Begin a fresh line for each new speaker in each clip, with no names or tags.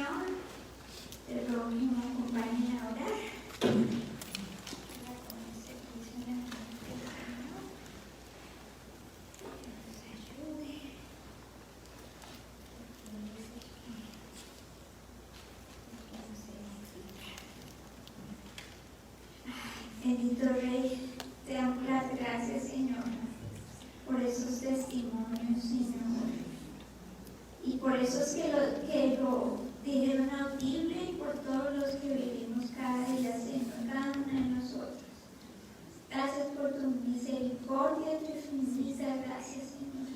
oración. Te ruego que me acompañen a orar. Bendito Rey, te damos las gracias, Señor, por esos testimonios, Señor, y por esos que lo dijeron audible y por todos los que vivimos cada día, Señor, cada uno de nosotros. Gracias por tu misericordia, tu infinita gracias, Señor,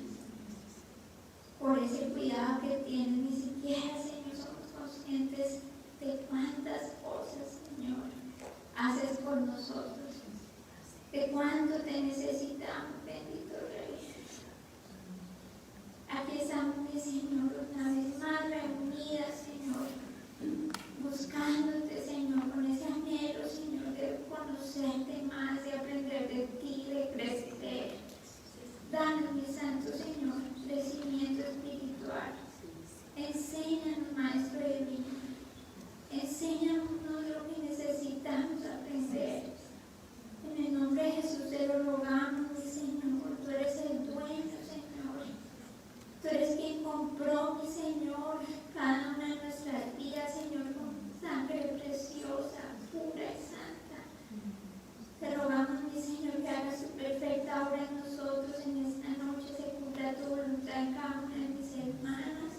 por ese cuidado que tienes. Ni siquiera, Señor, somos conscientes de cuántas cosas, Señor, haces por nosotros, de cuánto te necesitamos, bendito Rey. Aquí estamos, mi Señor, una vez más reunidas, Señor, buscándote, Señor, con ese anhelo, Señor, de conocerte más, de aprender de ti, de crecer. Danos, mi Santo Señor, crecimiento espiritual. Enséñanos, Maestro Divino. Enséñanos lo que necesitamos aprender. En el nombre de Jesús te lo rogamos, mi Señor. Tú eres el dueño, Señor. Tú eres quien compró, mi Señor, cada una de nuestras vidas, Señor, con sangre preciosa, pura y santa. Te rogamos, mi Señor, que hagas tu perfecta obra en nosotros en esta noche, se cumpla tu voluntad en cada una de mis hermanas.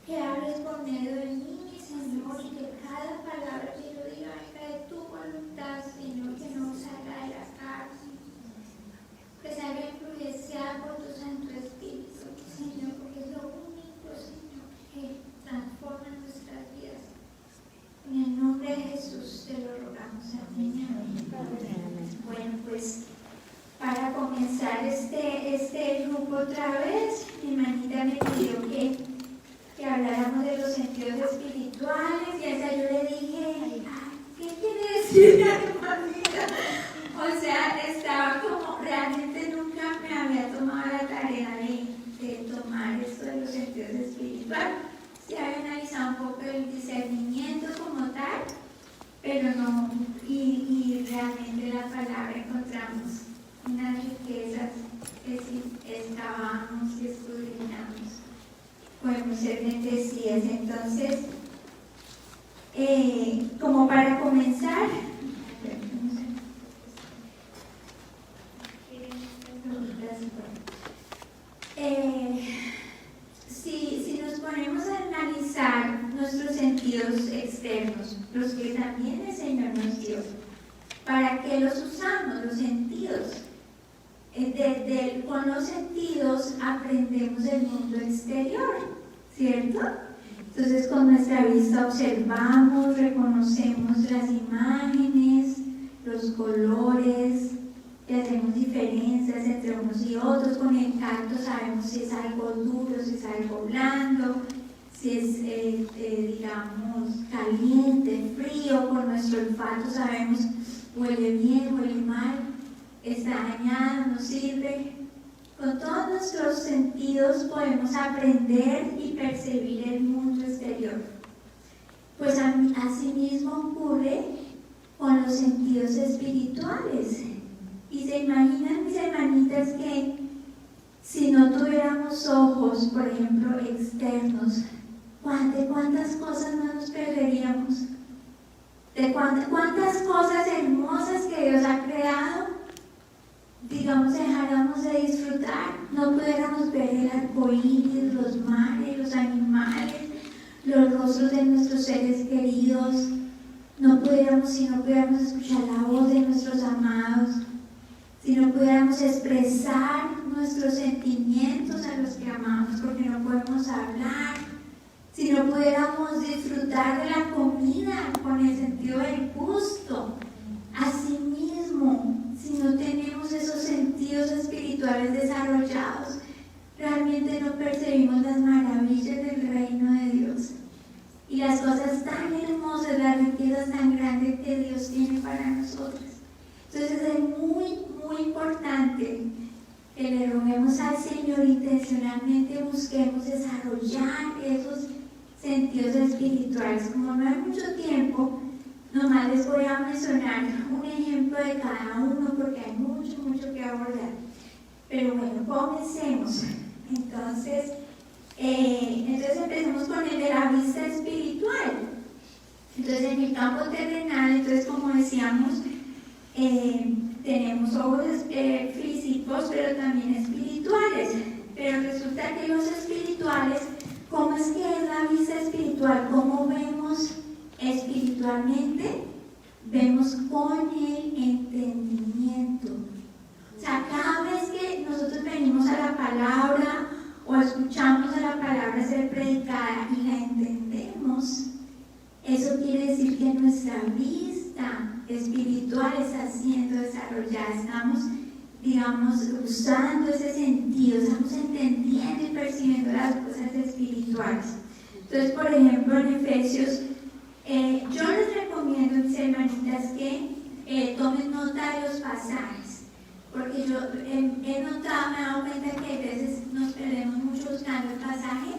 Que hables por medio de mí, mi Señor, y que cada palabra que yo diga venga de tu voluntad, Señor, que no salga de la carne, que se haga influenciar por tu Santo Espíritu, Señor, porque es lo único, Señor, que transforma nuestras vidas. En el nombre de Jesús te lo rogamos. Amén. Bueno, pues para comenzar este grupo otra vez, mi hermanita me pidió que habláramos de los sentidos espirituales, y a esa yo le dije, ¿qué quiere decir la hermanita? O sea, estaba como, realmente nunca me había tomado la tarea de tomar esto de los sentidos espirituales. Sí había analizado un poco el discernimiento como tal, pero no, y realmente la palabra encontramos unas riquezas que si excavamos y escudriñamos podemos ser bendecidas. Entonces, como para comenzar, si nos ponemos a analizar nuestros sentidos externos, los que también el Señor nos dio, ¿para qué los usamos? Los sentidos. Con los sentidos aprendemos el mundo exterior, ¿cierto? Entonces con nuestra vista observamos, reconocemos las imágenes, los colores, y hacemos diferencias entre unos y otros. Con el tacto sabemos si es algo duro, si es algo blando, si es, digamos, caliente, frío. Con nuestro olfato sabemos huele bien, huele mal, está dañado, no sirve. Con todos nuestros sentidos podemos aprender y percibir el mundo exterior. Pues así mismo ocurre con los sentidos espirituales. Y se imaginan, mis hermanitas, que si no tuviéramos ojos, por ejemplo, externos, ¿de cuántas cosas no nos perderíamos? ¿De cuántas cosas hermosas que Dios ha creado, digamos, dejáramos de disfrutar? No pudiéramos ver el arco iris, los mares, los animales, los rostros de nuestros seres queridos. Si no pudiéramos escuchar la voz de nuestros amados, si no pudiéramos expresar nuestros sentimientos a los que amamos, porque no podemos hablar, si no pudiéramos disfrutar de la comida con el sentido del gusto. Asimismo, si no tenemos esos sentidos espirituales desarrollados, realmente no percibimos las maravillas del reino de Dios y las cosas tan hermosas, las riquezas tan grandes que Dios tiene para nosotros. Entonces es muy, muy importante que le roguemos al Señor, intencionalmente busquemos desarrollar esos sentidos espirituales. Como no hay mucho tiempo, nomás les voy a mencionar un ejemplo de cada uno porque hay mucho que abordar. Pero bueno, comencemos. Entonces empecemos con el de la vista espiritual. Entonces, en el campo terrenal, entonces, como decíamos, tenemos ojos físicos, pero también espirituales. Pero resulta que los espirituales, ¿cómo es que es la vista espiritual? ¿Cómo vemos espiritualmente? Vemos con el entendimiento. O sea, cada vez que nosotros venimos a la palabra o escuchamos a la palabra ser predicada y la entendemos, eso quiere decir que nuestra vista espiritual está siendo desarrollada. Estamos, digamos, usando ese sentido, estamos entendiendo y percibiendo las cosas espirituales. Entonces, por ejemplo, en Efesios, yo les recomiendo, mis hermanitas, que tomen nota de los pasajes, porque yo he notado, me he dado cuenta que a veces nos perdemos mucho buscando el pasaje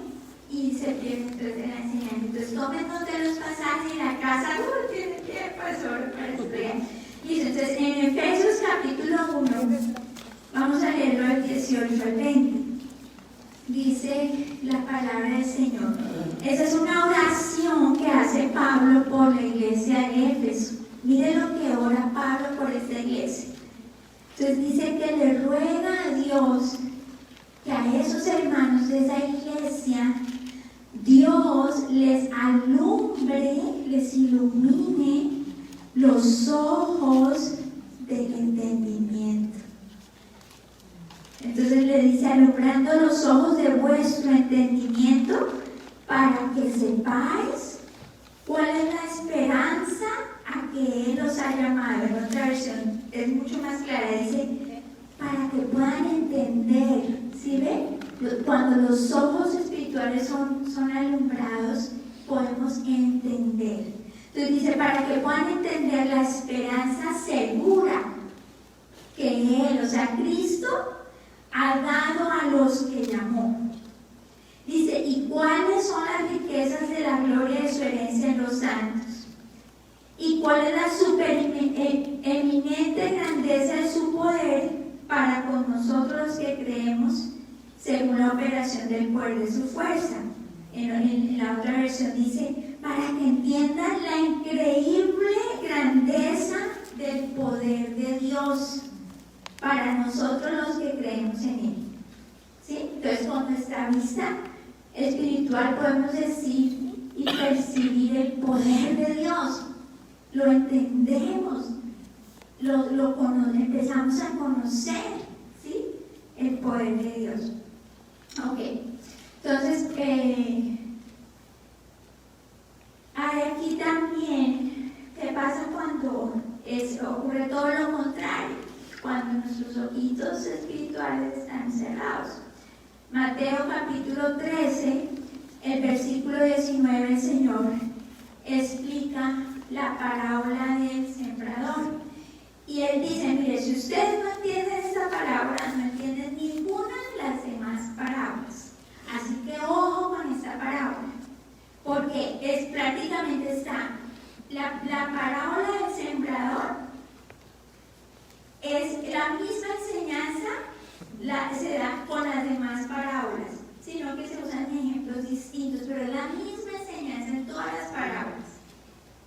y se pierde entonces de la enseñanza. Entonces, tomen nota de los pasajes y la casa tiene tiempo solo para estudiar. Listo, entonces en Efesios capítulo 1, vamos a leerlo del 18 al 20. Dice la palabra del Señor. Esa es una oración que hace Pablo por la iglesia de Éfeso. Mire lo que ora Pablo por esta iglesia. Entonces dice que le ruega a Dios que a esos hermanos de esa iglesia Dios les alumbre, les ilumine los ojos del entendimiento. Entonces le dice, alumbrando los ojos de vuestro entendimiento para que sepáis cuál es la esperanza a que Él os ha llamado. En otra versión es mucho más clara, dice, para que puedan entender. ¿Sí ve? Cuando los ojos espirituales son alumbrados, podemos entender. Entonces dice, para que puedan entender la esperanza segura que Él, o sea, Cristo, ha dado a los que llamó. Dice, ¿y cuáles son las riquezas de la gloria de su herencia en los santos? ¿Y cuál es la eminente grandeza de su poder para con nosotros los que creemos según la operación del poder de su fuerza? En la otra versión dice, para que entiendan la increíble grandeza del poder de Dios para nosotros los que creemos en Él. ¿Sí? Entonces, con nuestra vista espiritual podemos decir y percibir el poder de Dios. Lo entendemos, empezamos a conocer, ¿sí?, el poder de Dios. Ok, entonces hay aquí también, ¿qué pasa cuando ocurre todo lo contrario? Cuando nuestros ojitos espirituales están cerrados. Mateo capítulo 13, el versículo 19, el Señor explica la parábola del sembrador. Y Él dice, mire, si ustedes no entienden esta parábola, no entienden ninguna de las demás parábolas. Así que ojo con esta parábola, porque prácticamente está la parábola del sembrador. Es la misma enseñanza, se da con las demás parábolas, sino que se usan ejemplos distintos, pero es la misma enseñanza en todas las parábolas,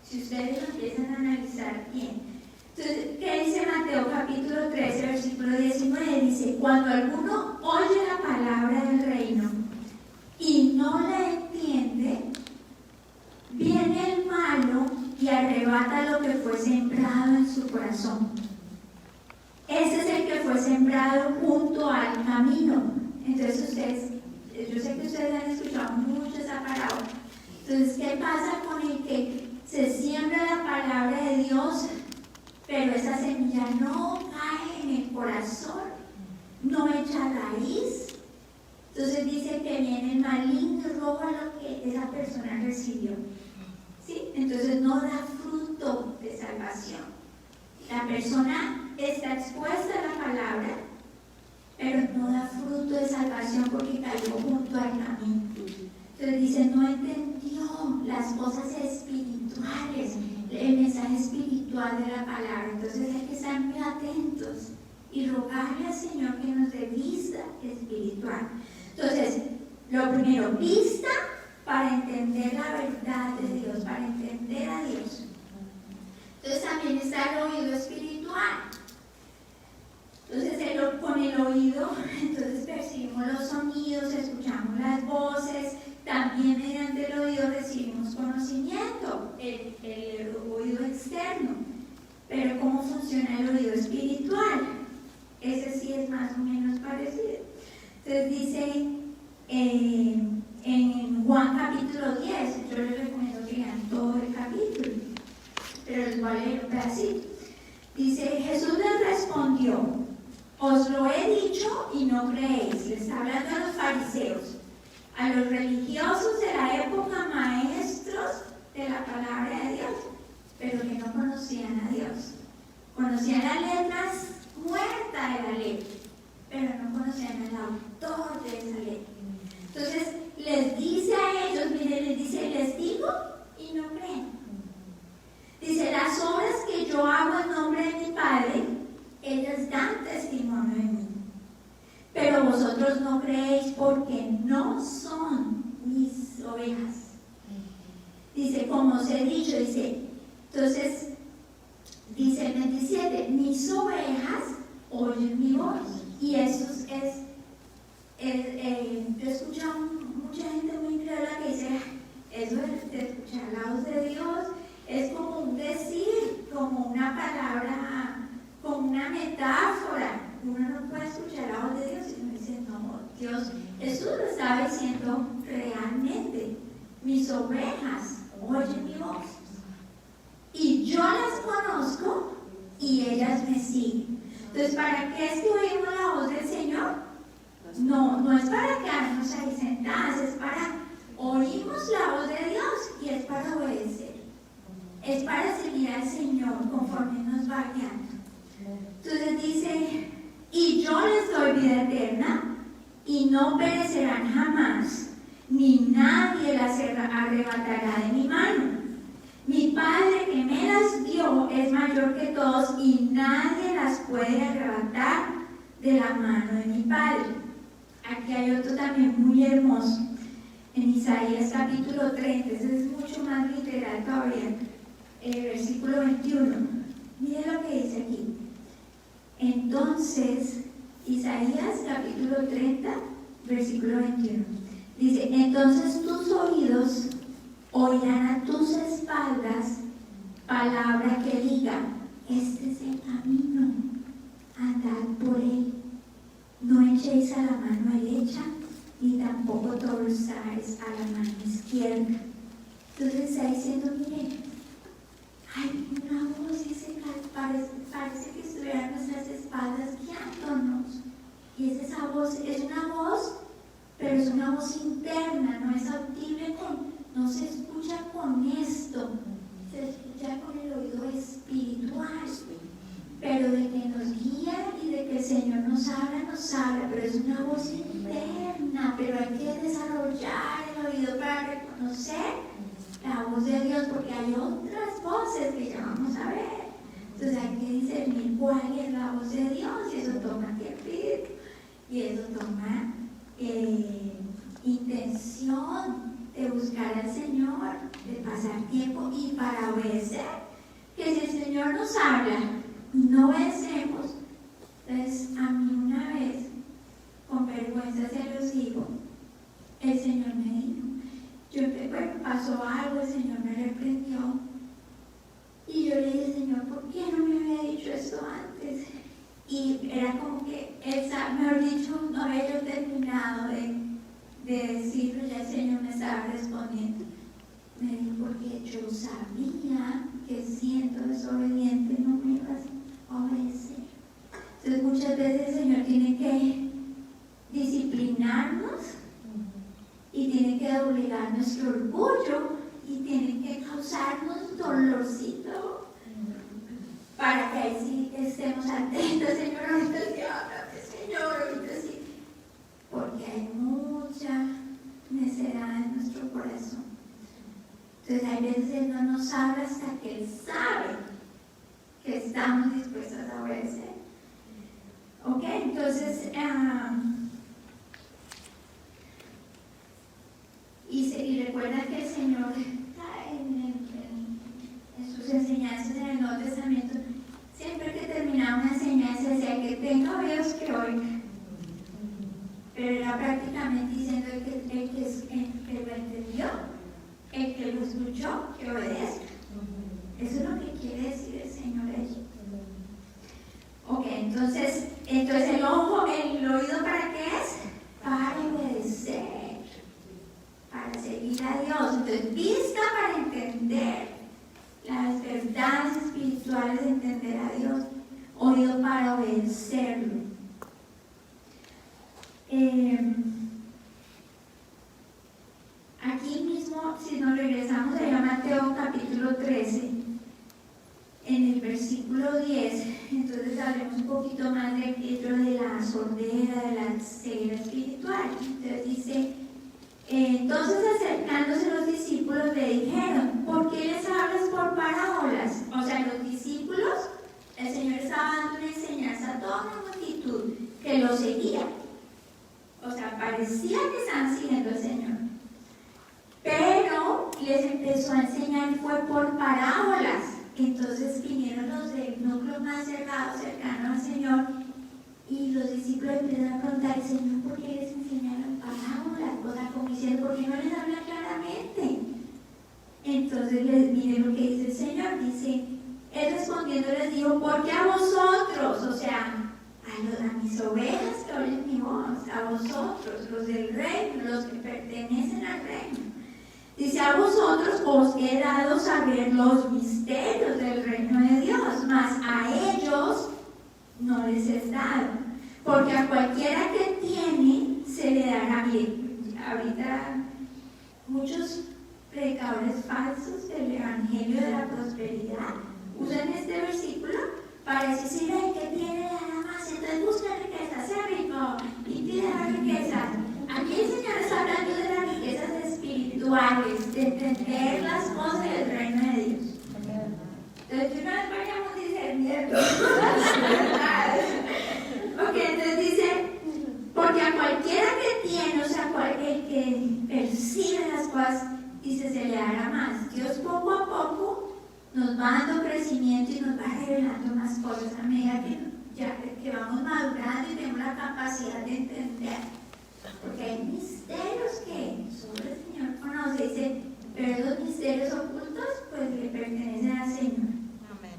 si ustedes lo empiezan a analizar bien. Entonces, ¿qué dice Mateo capítulo 13, versículo 19? Dice, cuando alguno oye la palabra del reino y no la entiende, viene el malo y arrebata lo que fue sembrado en su corazón. Ese es el que fue sembrado junto al camino. Entonces yo sé que ustedes han escuchado mucho esa parábola. Entonces, ¿qué pasa con el que se siembra la palabra de Dios, pero esa semilla no cae en el corazón, no echa raíz? Entonces dice que viene el maligno y roba lo que esa persona recibió. ¿Sí? Entonces no da fruto de salvación. La persona está expuesta a la palabra, pero no da fruto de salvación porque cayó junto al camino. Entonces dice, no entendió las cosas espirituales, el mensaje espiritual de la palabra. Entonces hay que estar muy atentos y rogarle al Señor que nos dé vista espiritual. Entonces, lo primero, vista para entender la verdad de Dios, para entender a Dios. Entonces también está el oído espiritual. Entonces con el oído, entonces percibimos los sonidos, escuchamos las voces, también mediante el oído recibimos conocimiento, el oído externo. Pero ¿cómo funciona el oído espiritual? Ese sí es más o menos parecido. Entonces dice en Juan capítulo 10, yo les recomiendo que lean todo el capítulo, pero les voy a leer un pedacito. Dice, Jesús les respondió, os lo he dicho y no creéis. Le está hablando a los fariseos, a los religiosos de la época, maestros de la palabra de Dios, pero que no conocían a Dios. Conocían las letras muertas de la ley, pero no conocían al autor de esa ley. Entonces les dice a ellos, miren, les dice, les digo y no creen. Dice, las obras que yo hago en nombre de mi Padre, ellas dan testimonio de mí. Pero vosotros no creéis porque no son mis ovejas. Dice, como os he dicho, dice, entonces, dice el 27, mis ovejas oyen mi voz. Y eso yo he escuchado mucha gente muy incrédula que dice, eso de escuchar la voz de Dios es como un decir, como una palabra, como una metáfora. Uno no puede escuchar la voz de Dios y uno dice, no, Dios, Jesús lo estaba diciendo realmente. Mis ovejas oyen mi voz. Y yo las conozco y ellas me siguen. Entonces, ¿para qué es que oímos la voz del Señor? No es para quedarnos ahí sentadas, es para oímos la voz de Dios y es para obedecer. Es para seguir al Señor conforme nos va guiando. Entonces dice, y yo les doy vida eterna y no perecerán jamás, ni nadie las arrebatará de mi mano. Mi Padre que me las dio es mayor que todos y nadie las puede arrebatar de la mano de mi Padre. Aquí hay otro también muy hermoso, en Isaías capítulo 30, ese es mucho más literal todavía, versículo 21. Miren lo que dice aquí. Entonces, Isaías capítulo 30, versículo 21. Dice, entonces tus oídos oirán a tus espaldas palabra que diga, este es el camino, andad por él. No echéis a la mano derecha, ni tampoco torzáis a la mano izquierda. Entonces está diciendo, miren, hay una voz y parece que estuviera a nuestras espaldas guiándonos. Y es esa voz, es una voz, pero es una voz interna, no es audible, no se escucha con esto, se escucha con el oído espiritual. Pero de que nos guía y de que el Señor nos habla, pero es una voz interna, pero hay que desarrollar el oído para reconocer la voz de Dios, porque hay otras voces que ya vamos a ver. Entonces hay que discernir cuál es la voz de Dios, y eso toma tiempo, y eso toma intención de buscar al Señor, de pasar tiempo y para obedecer. Que si el Señor nos habla y no obedecemos, entonces a mí una vez, con vergüenza se los digo, el Señor me dijo, pasó algo, el Señor me reprendió, y yo le dije, Señor, ¿por qué no me había dicho esto antes? Y era como que, mejor dicho, no había yo terminado de decirlo, ya el Señor me estaba respondiendo. Me dijo, porque yo sabía que siendo desobediente no me ibas a obedecer. Entonces muchas veces el Señor tiene que disciplinarnos y tiene que doblegar nuestro orgullo y tiene que causarnos dolorcito para que ahí sí estemos atentos. Señor, ahorita sí, háblame, Señor, ahorita sí, porque hay mucha necedad en nuestro corazón. Entonces hay veces Él no nos habla hasta que Él sabe que estamos dispuestos a obedecer. Ok, entonces y recuerda que el Señor en sus enseñanzas en el Nuevo Testamento, siempre que terminaba una enseñanza decía que tenga oídos que oiga, pero era prácticamente diciendo el que lo entendió, el que lo escuchó, que obedezca. Eso es lo que quiere decir el Señor allí. Ok, entonces el oído, ¿para qué es? Para obedecer, para seguir a Dios. Entonces, vista para entender las verdades espirituales de entender a Dios, oído para obedecerlo. Aquí mismo, si nos regresamos a Mateo capítulo 13, en el versículo 10, entonces hablemos un poquito más de la sordera, de la ceguera espiritual. Entonces dice, entonces acercándose los discípulos le dijeron, ¿por qué les hablas por parábolas? O sea, los discípulos, el Señor estaba dando una enseñanza a toda una multitud que lo seguía. O sea, parecía que estaban siguiendo al Señor. Pero les empezó a enseñar, fue por parábolas. Entonces vinieron los del núcleo más cercano al Señor, y los discípulos empezaron a preguntar, Señor, ¿por qué les enseñaron parábolas? O sea, como diciendo, ¿por qué no les habla claramente? Entonces miren lo que dice el Señor, dice, Él respondiendo les dijo, porque a vosotros, o sea, a mis ovejas que oyen mi voz, a vosotros, los del reino, los que pertenecen al reino. Dice, a vosotros os he dado saber los misterios del reino de Dios, mas a ellos no les es dado. Porque a cualquiera que tiene, se le dará bien. Ahorita muchos predicadores falsos del evangelio de la prosperidad usan este versículo para decir, el que tiene le dará más, entonces busca riquezas, sea rico y pide riquezas. Aquí el Señor está hablando de las riquezas espirituales, de entender las cosas del reino de Dios. Entonces, yo no les vayamos discerniendo las verdades. Ok, entonces dice, porque a cualquiera que tiene, o sea, el que percibe las cosas, dice, se le dará más. Dios poco a poco nos va dando crecimiento y nos va revelando más cosas a medida que vamos madurando y tenemos la capacidad de entender. Porque hay misterios que solo el Señor conoce, dice, pero los misterios ocultos pues le pertenecen al Señor. Amén.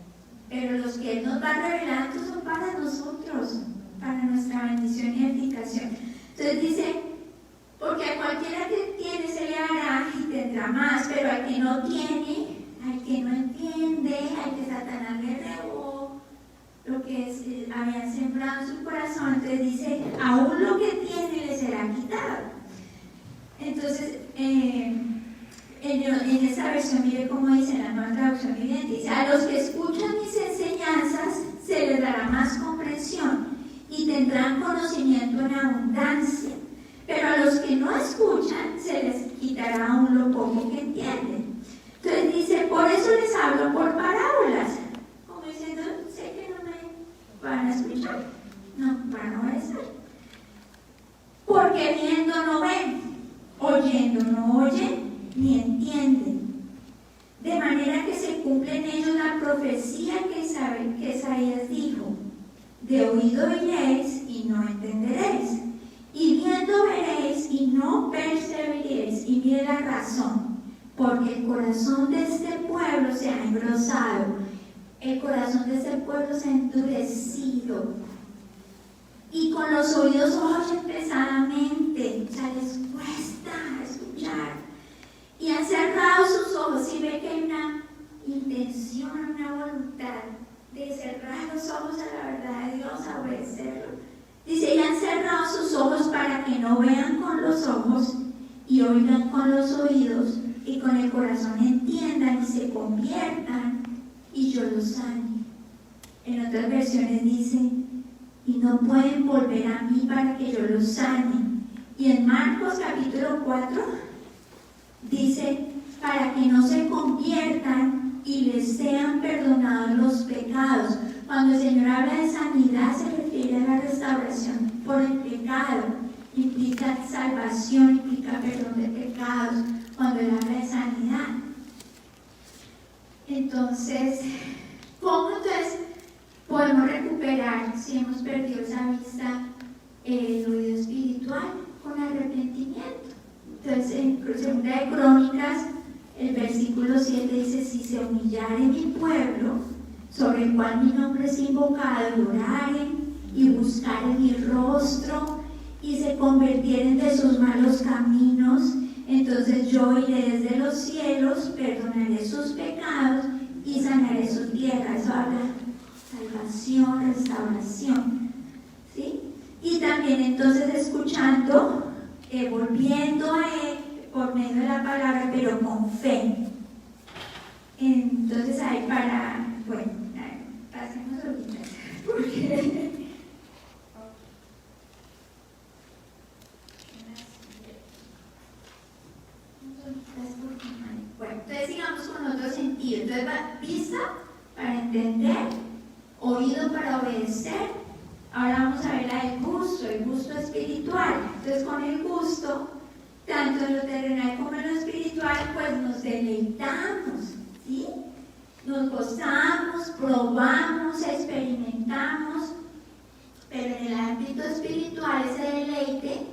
Pero los que Él nos va revelando son para nosotros, para nuestra bendición y edificación. Entonces dice, porque a cualquiera que tiene se le dará y tendrá más, pero al que no tiene, al que no entiende, al que Satanás le robó lo que habían sembrado en su corazón, entonces dice, aún lo que tiene le será quitado. Entonces, en esa versión, mire cómo dice en la Nueva Traducción Viviente, dice, a los que escuchan mis enseñanzas se les dará más comprensión y tendrán conocimiento en abundancia, pero a los que no escuchan se les quitará aún lo poco que entienden. Entonces dice, por eso les hablo por parábolas, como diciendo, sé que no me van a escuchar, no van a obedecer. Porque viendo no ven, oyendo no oyen, ni entienden. De manera que se cumple en ellos la profecía que Isaías dijo, de oído oiréis y no entenderéis, y viendo veréis y no percibiréis. Y mire la razón, porque el corazón de este pueblo se ha engrosado, el corazón de este pueblo se ha endurecido, y con los oídos oyen pesadamente, o sea, les cuesta escuchar, y han cerrado sus ojos. Y ve que hay una intención, una voluntad de cerrar los ojos a la verdad de Dios, a obedecerlo. Dice, y han cerrado sus ojos para que no vean con los ojos y oigan con los oídos y con el corazón entiendan y se conviertan y yo los sane. En otras versiones dice, y no pueden volver a mí para que yo los sane. Y en Marcos capítulo 4 dice, para que no se conviertan y les sean perdonados los pecados. Cuando el Señor habla de sanidad, se refiere a la restauración por el pecado. Implica salvación, implica perdón de pecados, cuando Él habla de sanidad. Entonces, ¿cómo entonces podemos recuperar si hemos perdido esa vista, el oído espiritual? Con arrepentimiento. Entonces, en 2 de Crónicas, el versículo 7 dice: si se humillare mi pueblo, sobre el cual mi nombre es invocado, y oraren y buscaren mi rostro y se convirtieren de sus malos caminos, entonces yo iré desde los cielos, perdonaré sus pecados y sanaré su tierra. Eso habla de salvación, restauración, ¿sí? Y también entonces escuchando, volviendo a Él por medio de la palabra, pero con fe. Entonces ahí bueno, pasemos ahorita, porque bueno, entonces sigamos con otro sentido. Entonces, vista para entender, oído para obedecer. Ahora vamos a ver la del gusto, el gusto espiritual. Entonces, con el gusto, tanto en lo terrenal como en lo espiritual, pues nos deleitamos, ¿sí? Nos gozamos, probamos, experimentamos, pero en el ámbito espiritual ese deleite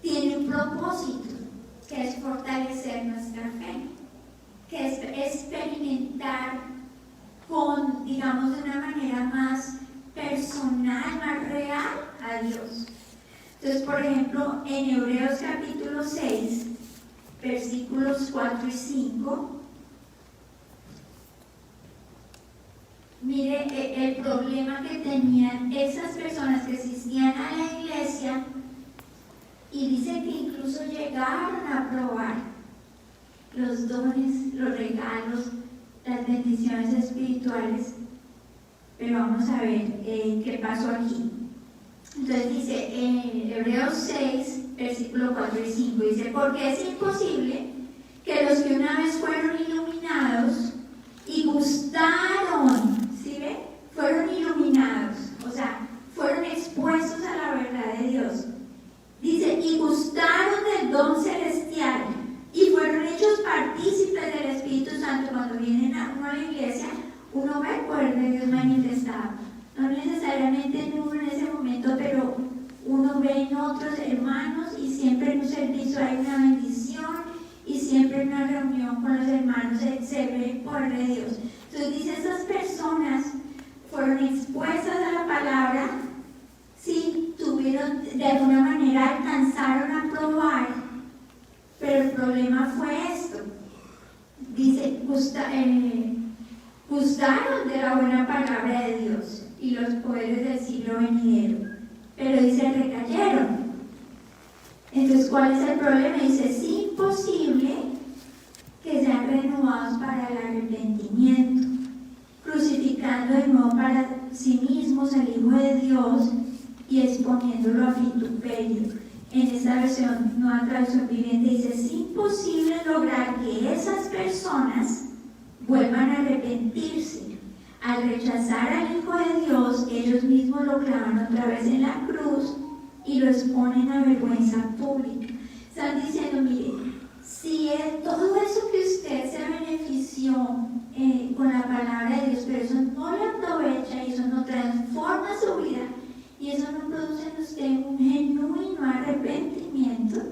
tiene un propósito, que es fortalecer nuestra fe, que es experimentar con, digamos, de una manera más personal, más real a Dios. Entonces, por ejemplo, en Hebreos capítulo 6, versículos 4 y 5, mire el problema que tenían esas personas que asistían a la iglesia, y dice que incluso llegaron a probar los dones, los regalos, las bendiciones espirituales. Pero vamos a ver qué pasó aquí. Entonces dice en Hebreos 6, versículo 4 y 5, dice: porque es imposible que los que una vez fueron iluminados y gustaron, ¿sí ve? Fueron iluminados, o sea, fueron expuestos a la verdad de Dios. Dice, y gustaron del don celestial y fueron hechos partícipes del Espíritu Santo. Cuando vienen a una iglesia, uno ve el poder de Dios manifestado. No necesariamente en uno en ese momento, pero uno ve en otros hermanos, y siempre en un servicio hay una bendición, y siempre en una reunión con los hermanos se ve el poder de Dios. Entonces dice, esas personas fueron expuestas a la palabra, sí, tuvieron, de alguna manera alcanzaron a probar, pero el problema fue esto. Dice, gustaron de la buena palabra de Dios y los poderes del siglo venidero, pero dice, recayeron. Entonces, ¿cuál es el problema? Dice, es imposible que sean renovados para el arrepentimiento, crucificando de nuevo para sí mismos al Hijo de Dios y exponiéndolo a vituperio. En esta versión, Nueva Traducción Viviente, dice, es imposible lograr que esas personas vuelvan a arrepentirse. Al rechazar al Hijo de Dios, ellos mismos lo clavan otra vez en la cruz y lo exponen a vergüenza pública. Están diciendo, mire, si todo eso que usted se benefició con la palabra de Dios, pero eso no le aprovecha y eso no transforma su vida, y eso no produce en usted un genuino arrepentimiento,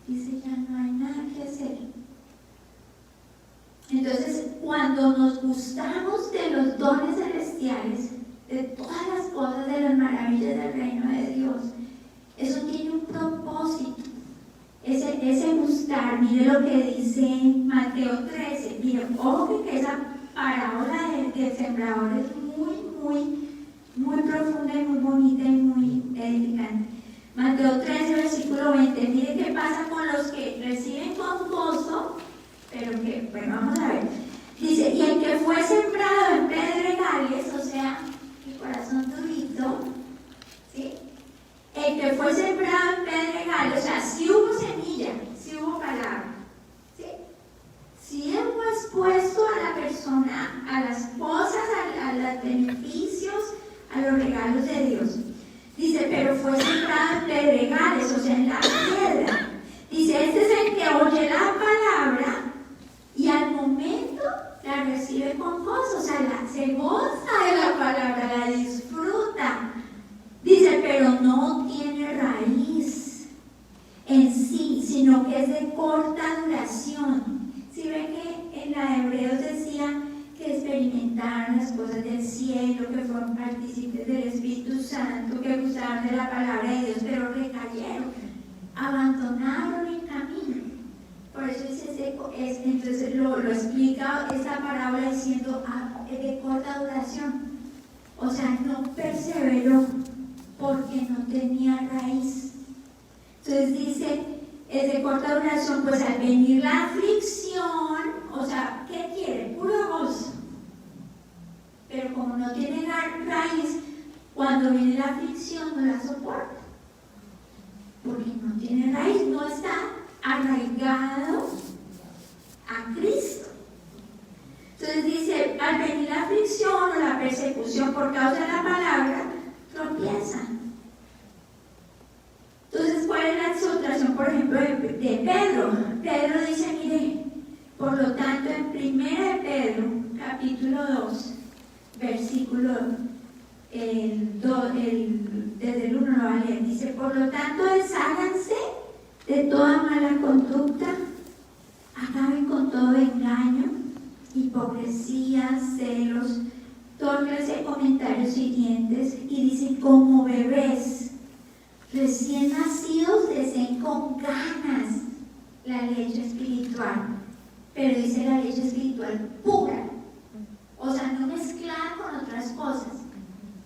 dice, ya no hay nada que hacer. Entonces, cuando nos gustamos de los dones celestiales, de todas las cosas, de las maravillas del reino de Dios, eso tiene un propósito. Ese gustar, mire lo que dice Mateo 13, mire, ojo que esa parábola del sembrador es muy profunda y muy bonita y muy edificante. Mateo 13, versículo 20, mire qué pasa con los que reciben con gozo, pero que, bueno, vamos a ver. Dice, y el que fue sembrado en pedregales, o sea, el corazón durito, ¿sí? El que fue sembrado en pedregales, o sea, sí hubo semilla, sí hubo palabra, ¿sí? los beneficios, a los regalos de Dios. Dice, pero fue sembrado en pedregales, o sea, en la piedra. Dice, este es el que oye la palabra y al momento la recibe con gozo, o sea, se goza de la palabra, la disfruta. Dice, pero no tiene raíz en sí, sino que es de corta duración. Si ven que en la de Hebreos decía que experimentaron las cosas del cielo, que fueron partícipes del Espíritu Santo, que gustaron de la palabra de Dios, pero recayeron, abandonaron el camino. Por eso entonces lo explica esta parábola diciendo de corta duración. O sea, no perseveró porque no tenía raíz. Entonces dice, es de corta duración, pues al venir la aflicción, o sea, ¿qué quiere? Puro gozo. Pero como no tiene raíz, cuando viene la aflicción no la soporta. Porque no tiene raíz, no está arraigado a Cristo. Entonces dice, al venir la aflicción o la persecución por causa de la palabra, tropiezan. Entonces, ¿cuál es la exhortación, por ejemplo, de Pedro? Pedro dice, mire, por lo tanto, en 1 Pedro, capítulo 2, versículo desde el 1 lo va a leer, dice, por lo tanto, desháganse de toda mala conducta, acaben con todo engaño, hipocresía, celos, toda clase de comentarios hirientes, y dice, como bebés recién nacidos, deseen con ganas la leche espiritual, pero dice la leche espiritual pura, o sea, no mezclada con otras cosas.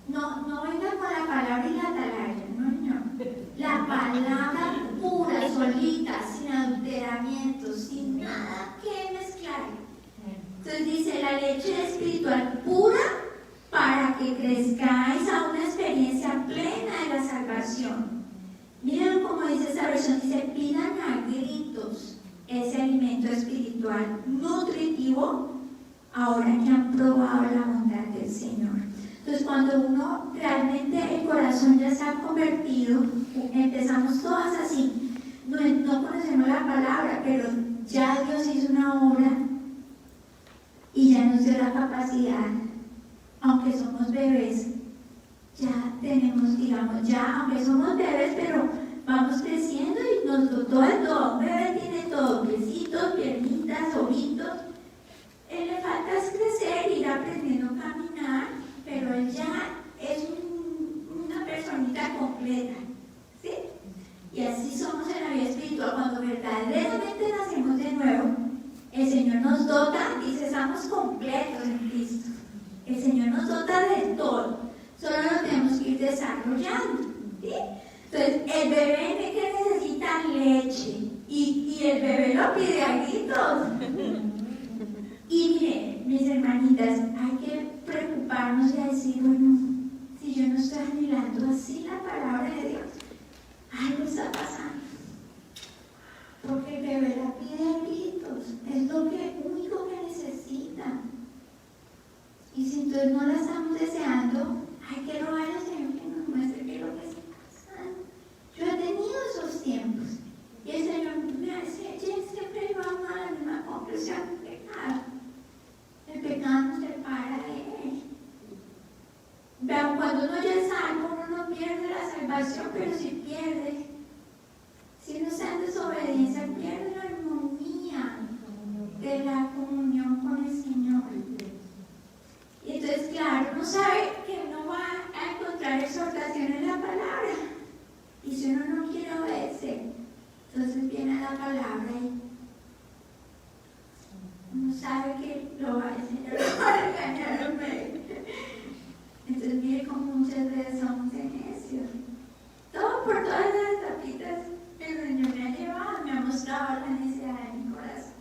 No venga con la palabra y la atalaya, no. La palabra pura, solita, sin adulteramiento, sin nada que mezclar. Entonces dice la leche espiritual pura para que crezcáis a una experiencia plena de la salvación. Miren cómo dice esta versión, dice, pidan a gritos ese alimento espiritual nutritivo ahora que han probado la bondad del Señor. Entonces, cuando uno realmente el corazón ya se ha convertido, empezamos todas así, no conocemos la palabra, pero ya Dios hizo una obra y ya nos dio la capacidad, aunque somos bebés, ya tenemos, digamos, aunque somos bebés, pero vamos creciendo y nos dotó de todo. Un bebé tiene todo, piecitos, piernitas, ojitos. Él le falta es crecer, ir aprendiendo a caminar, pero él ya es una personita completa, ¿sí? Y así somos en la vida espiritual. Cuando verdaderamente nacemos de nuevo, el Señor nos dota, dice, estamos completos en Cristo. El Señor nos dota de todo, solo lo tenemos que ir desarrollando, ¿sí? Entonces, el bebé que necesita leche y el bebé lo pide a gritos. Y mire, mis hermanitas, hay que preocuparnos y decir, bueno, si yo no estoy anhelando así la palabra de Dios, algo está pasando. Porque el bebé la pide a gritos, es lo único que necesita. Y si entonces no la estamos deseando, hay que rogar al Señor que nos muestre qué es lo que está pasando. Yo he tenido esos tiempos. Y el Señor me dice, siempre vamos a la misma conclusión, pecado. El pecado nos separa de Él. Vean, cuando uno ya es salvo, uno no pierde la salvación, pero si pierde, si uno está en desobediencia, pierde la armonía de la comunión con el Señor. Y entonces, claro, uno sabe que uno va a encontrar exhortación en la palabra. Y si uno no quiere obedecer, entonces viene la palabra y uno sabe que el Señor lo va a regañar a mí. Entonces, mire cómo muchas veces somos necios. Todo por todas las etapitas que el Señor me ha llevado, me ha mostrado la necesidad de mi corazón.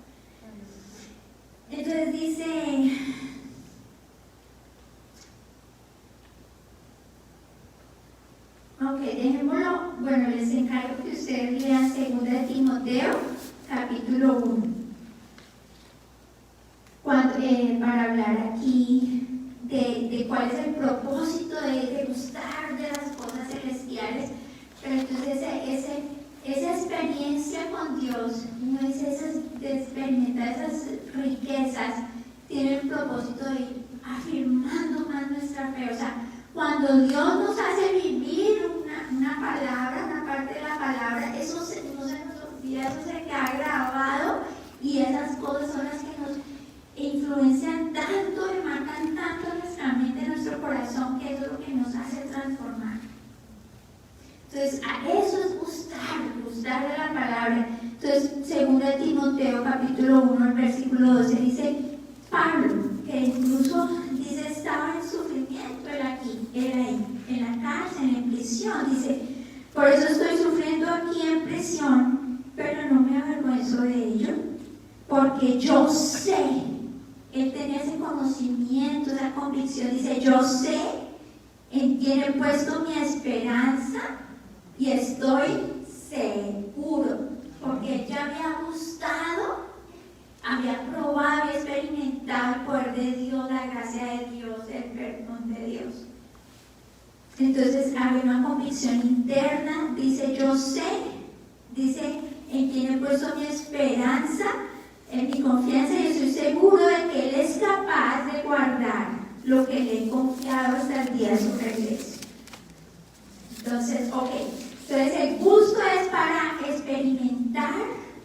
Entonces dice, ok, dejémoslo, bueno, les encargo que ustedes lean 2 de Timoteo, capítulo 1. Para hablar aquí de cuál es el propósito de gustar de las cosas celestiales. Pero entonces esa experiencia con Dios, no es de experimentar esas riquezas, tiene el propósito de ir afirmando más nuestra fe. O sea, cuando Dios nos hace vivir una palabra, una parte de la palabra, eso no se nos olvida, eso se queda grabado, y esas cosas son las que nos influencian tanto y marcan tanto nuestra mente, nuestro corazón, que eso es lo que nos hace transformar. Entonces, a eso es gustar de la palabra. Entonces, según Timoteo capítulo 1, versículo 12, dice Pablo, que incluso dice estaba en sufrimiento, él ahí, en la cárcel, en prisión, dice, por eso estoy sufriendo aquí en prisión, pero no me avergüenzo de ello, porque yo sé, él tenía ese conocimiento, esa convicción, dice, yo sé en quién he puesto mi esperanza y estoy seguro, porque él ya había gustado, había probado y experimentado el poder de Dios, la gracia de Dios, el perdón de Dios. Entonces había una convicción interna, dice, yo sé, dice, en quien he puesto mi esperanza, en mi confianza, y estoy seguro de que Él es capaz de guardar lo que le he confiado hasta el día de su regreso. Entonces, entonces el gusto es para experimentar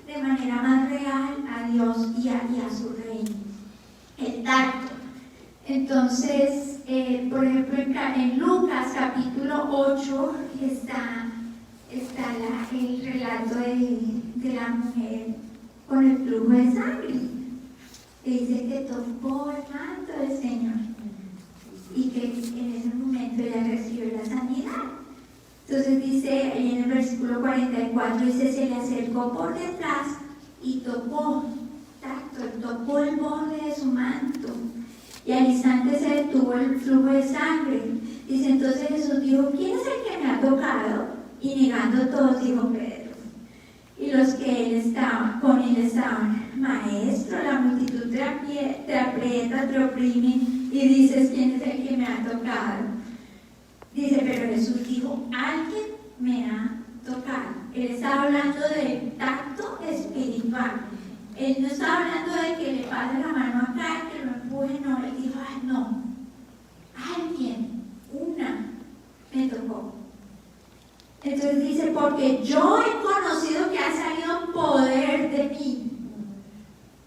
de manera más real a Dios y a su reino. El tacto. Entonces, por ejemplo, en Lucas capítulo 8 está el relato de la mujer con el flujo de sangre, que dice que tocó el manto del Señor y que en ese momento ella recibió la sanidad. Entonces dice, en el versículo 44, dice, se le acercó por detrás y tocó el borde de su manto, y al instante se detuvo el flujo de sangre. Dice, entonces Jesús dijo, ¿quién es el que me ha tocado? Y negando todos, dijo Pedro. Y los que con él estaban, maestro, la multitud te aprieta, te oprime, y dices, ¿quién es el que me ha tocado? Dice, pero Jesús dijo, alguien me ha tocado. Él estaba hablando del tacto espiritual. Él no estaba hablando de que le pase la mano acá y que lo empuje, no. Él dijo, no, alguien, me tocó. Entonces dice, porque yo he conocido que ha salido poder de mí.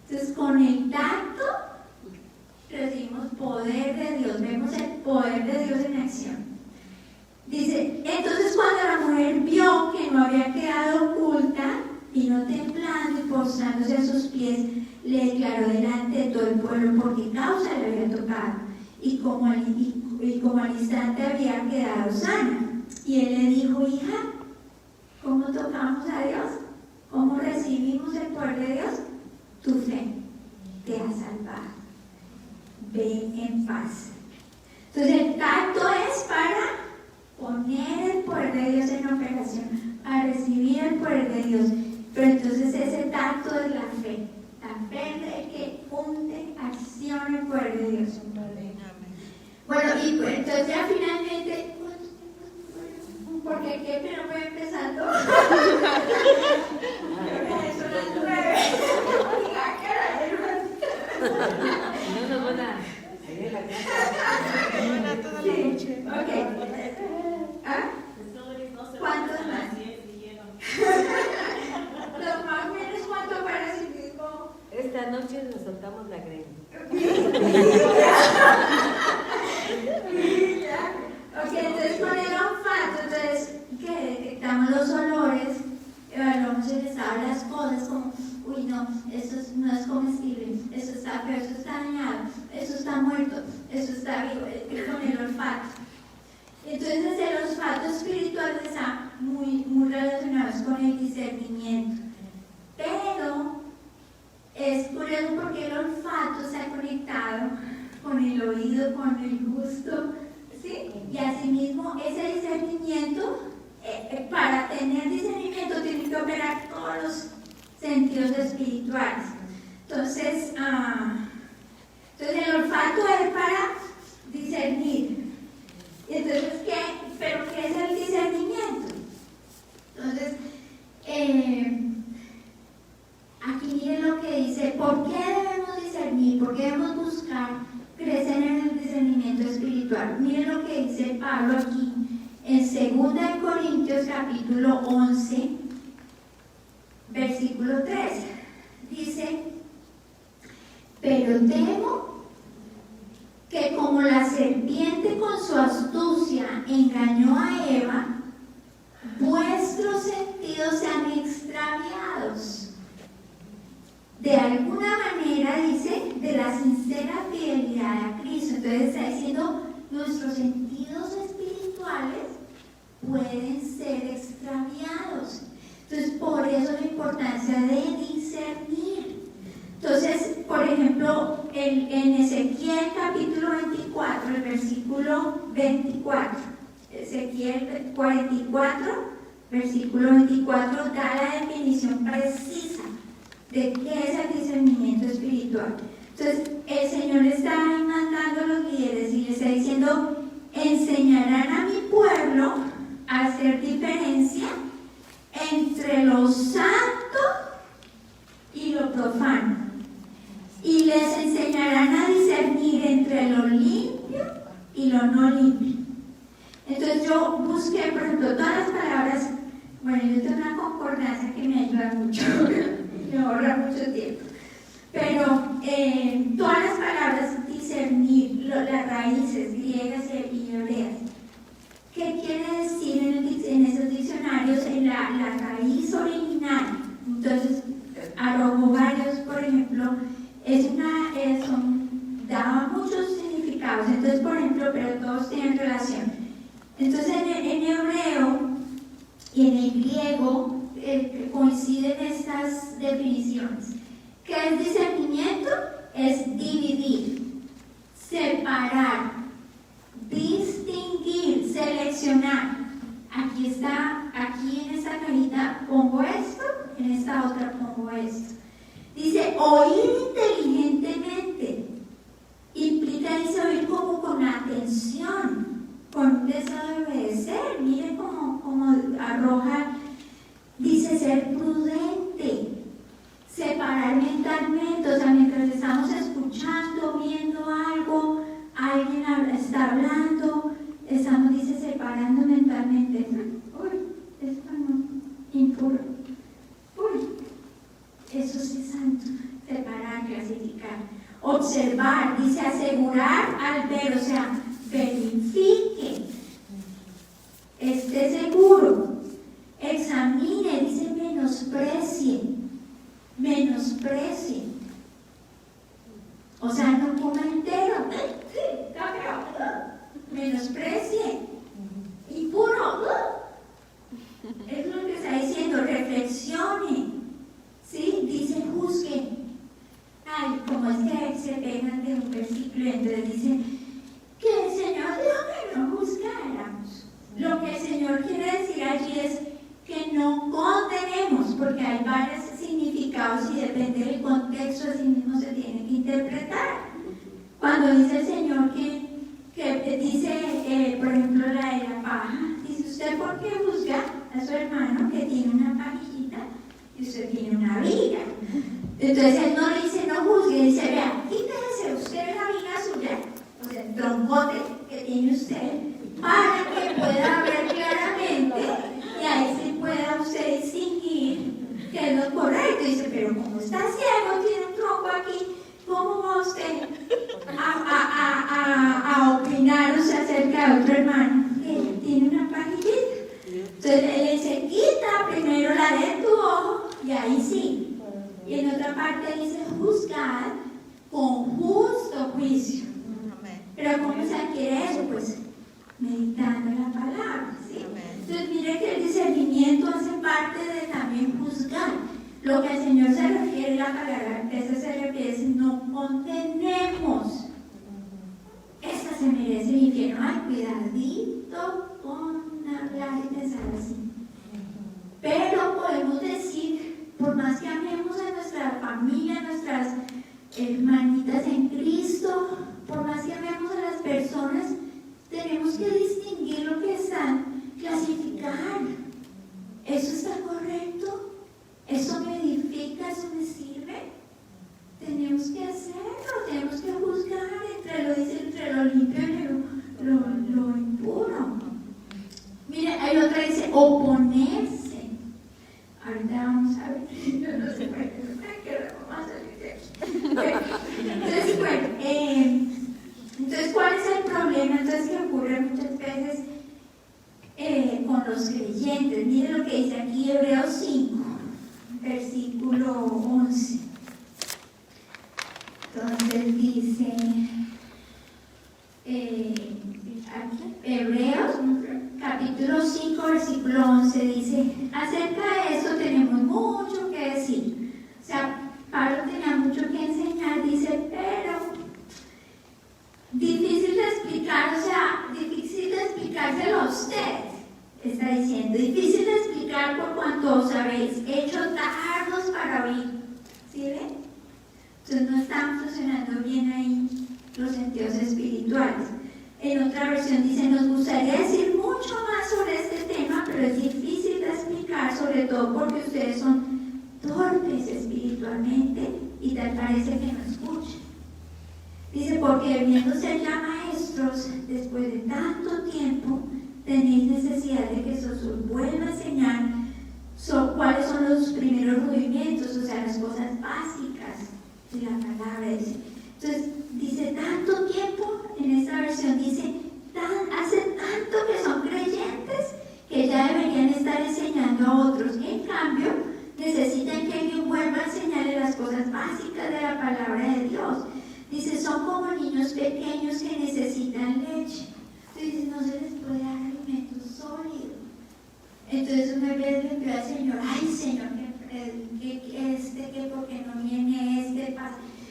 Entonces con el tacto recibimos poder de Dios, vemos el poder de Dios en acción. Dice, entonces cuando la mujer vio que no había quedado oculta, vino temblando y postrándose a sus pies, le declaró delante de todo el pueblo por qué causa le había tocado, y como al instante había quedado sana. Y él le dijo, hija, ¿cómo tocamos a Dios? ¿Cómo recibimos el poder de Dios? Tu fe te ha salvado. Ve en paz. Entonces el tacto es para poner el poder de Dios en operación, a recibir el poder de Dios. Pero entonces ese tacto es la fe de que hunde, acciona el poder de Dios. Bueno, y pues, entonces ya finalmente, porque qué, pero voy empezando. Son las 9.
No nos van a ir a la casa.
Toda la noche.
Ok. ¿Ah? ¿Cuántos más? Los más o menos, ¿cuánto para sí mismo?
Esta noche nos soltamos la greña.
Ok, entonces con el olfato, entonces que detectamos los olores, evaluamos el estado de las cosas como, uy no, eso no es comestible, eso está feo, eso está dañado, eso está muerto, eso está vivo, con el olfato. Entonces el olfato espiritual está muy relacionado con el discernimiento, pero es curioso porque el olfato está conectado con el oído, con el gusto, ¿sí? Y asimismo ese discernimiento, para tener discernimiento tiene que operar todos los sentidos espirituales. Entonces el olfato es para ¿Por qué debemos buscar crecer en el discernimiento espiritual? Miren lo que dice Pablo aquí en 2 Corintios capítulo 11, versículo 3. Dice: pero temo que como la serpiente con su astucia engañó a Eva, vuestros sentidos sean extraviados. De alguna manera, dice, de la sincera fidelidad a Cristo. Entonces está diciendo, nuestros sentidos espirituales pueden ser extraviados. Entonces, por eso la importancia de discernir. Entonces, por ejemplo, en Ezequiel capítulo 24, el versículo 24, Ezequiel 44, versículo 24, da la definición precisa de qué es el discernimiento espiritual. Entonces, el Señor está mandando a los líderes y les está diciendo: enseñarán a mi pueblo a hacer diferencia entre lo santo y lo profano, y les enseñarán a discernir entre lo limpio y lo no limpio. Entonces yo busqué, por ejemplo, todas las palabras. Bueno, yo tengo una concordancia que me ayuda mucho, me ahorra mucho tiempo, pero todas las palabras discernir, las raíces griegas y hebreas, ¿qué quiere decir en esos diccionarios? En la raíz original. Entonces, arrogogarios, por ejemplo, daba muchos significados. Entonces, por ejemplo, pero todos tienen relación. Entonces, en hebreo y en el griego coinciden estas definiciones. ¿Qué es discernimiento? Es dividir, separar, distinguir, seleccionar. Aquí está, aquí en esta cajita pongo esto, en esta otra pongo esto. Dice, oír inteligentemente. Implica, dice, oír como con atención, con un deseo de obedecer. Miren cómo arroja. Dice, ser prudente, separar mentalmente. O sea, mientras estamos escuchando, viendo algo, alguien está hablando, estamos, dice, separando mentalmente. Uy, esto no, impuro. Uy, eso sí es santo. Separar, clasificar. Observar, dice, asegurar al ver, o sea, verifique, esté seguro, examine, dice, menosprecie. O sea, no coma entero, menosprecie, impuro. Es lo que está diciendo, reflexione, ¿sí? Dice, juzgue. Ay, como es que se pegan de un versículo, entonces dice que el Señor dijo que no juzgáramos. Lo que el Señor quiere decir allí es que no condenemos, porque hay varios significados y depende del contexto, así mismo se tiene que interpretar. Cuando dice el Señor que dice, por ejemplo, la de la paja, dice, ¿usted por qué juzga a su hermano que tiene una pajita y usted tiene una viga? Entonces él no le dice, no juzgue, dice, vea, quítese usted la viga suya, o sea, el troncote que tiene usted, para que pueda ver claramente y ahí sí pueda usted distinguir que es lo correcto. Dice, pero como está ciego, tiene un tronco aquí, ¿cómo va usted a opinar acerca de otro hermano que tiene una pajillita? Entonces él dice, quita primero la de tu ojo y ahí sí. Y en otra parte dice, juzgar con justo juicio. Pero ¿cómo se adquiere eso? Pues meditando la palabra, ¿sí? Entonces mire que el discernimiento hace parte de también juzgar. Lo que el Señor se refiere, la palabra que se refiere es no condenemos. Esta se merece el infierno. Ay, cuidadito con hablar y pensar así. Pero podemos decir, por más que amemos a nuestra familia, a nuestras hermanitas en Cristo, por más que amemos a las personas, tenemos que distinguir lo que están, clasificar. ¿Eso está correcto? ¿Eso me edifica? ¿Eso me sirve? Tenemos que hacerlo, tenemos Entonces dice, Hebreos, capítulo 5, versículo 11, dice, acerca de eso tenemos mucho que decir. O sea, Pablo tenía mucho que enseñar, dice, pero difícil de explicar, o sea, difícil de explicárselo a usted, está diciendo, difícil de explicar por cuanto os habéis hecho tardos para oír. ¿Sí ven? Entonces no están funcionando bien ahí los sentidos espirituales. En otra versión dice, nos gustaría decir mucho más sobre este tema, pero es difícil de explicar, sobre todo porque ustedes son torpes espiritualmente y tal parece que no escuchan. Dice, porque debiendo ser ya maestros, después de tanto tiempo, tenéis necesidad de que se os vuelva a enseñar cuáles son los primeros movimientos, o sea, las cosas básicas de la palabra. Entonces, dice, tanto tiempo, en esta versión dice, hace tanto que son creyentes que ya deberían estar enseñando a otros. En cambio, necesitan que alguien vuelva a enseñarles las cosas básicas de la palabra de Dios. Dice, son como niños pequeños que necesitan leche. Entonces, no se les puede dar alimento sólido. Entonces, una vez le pidió al Señor, ay Señor, que porque no viene este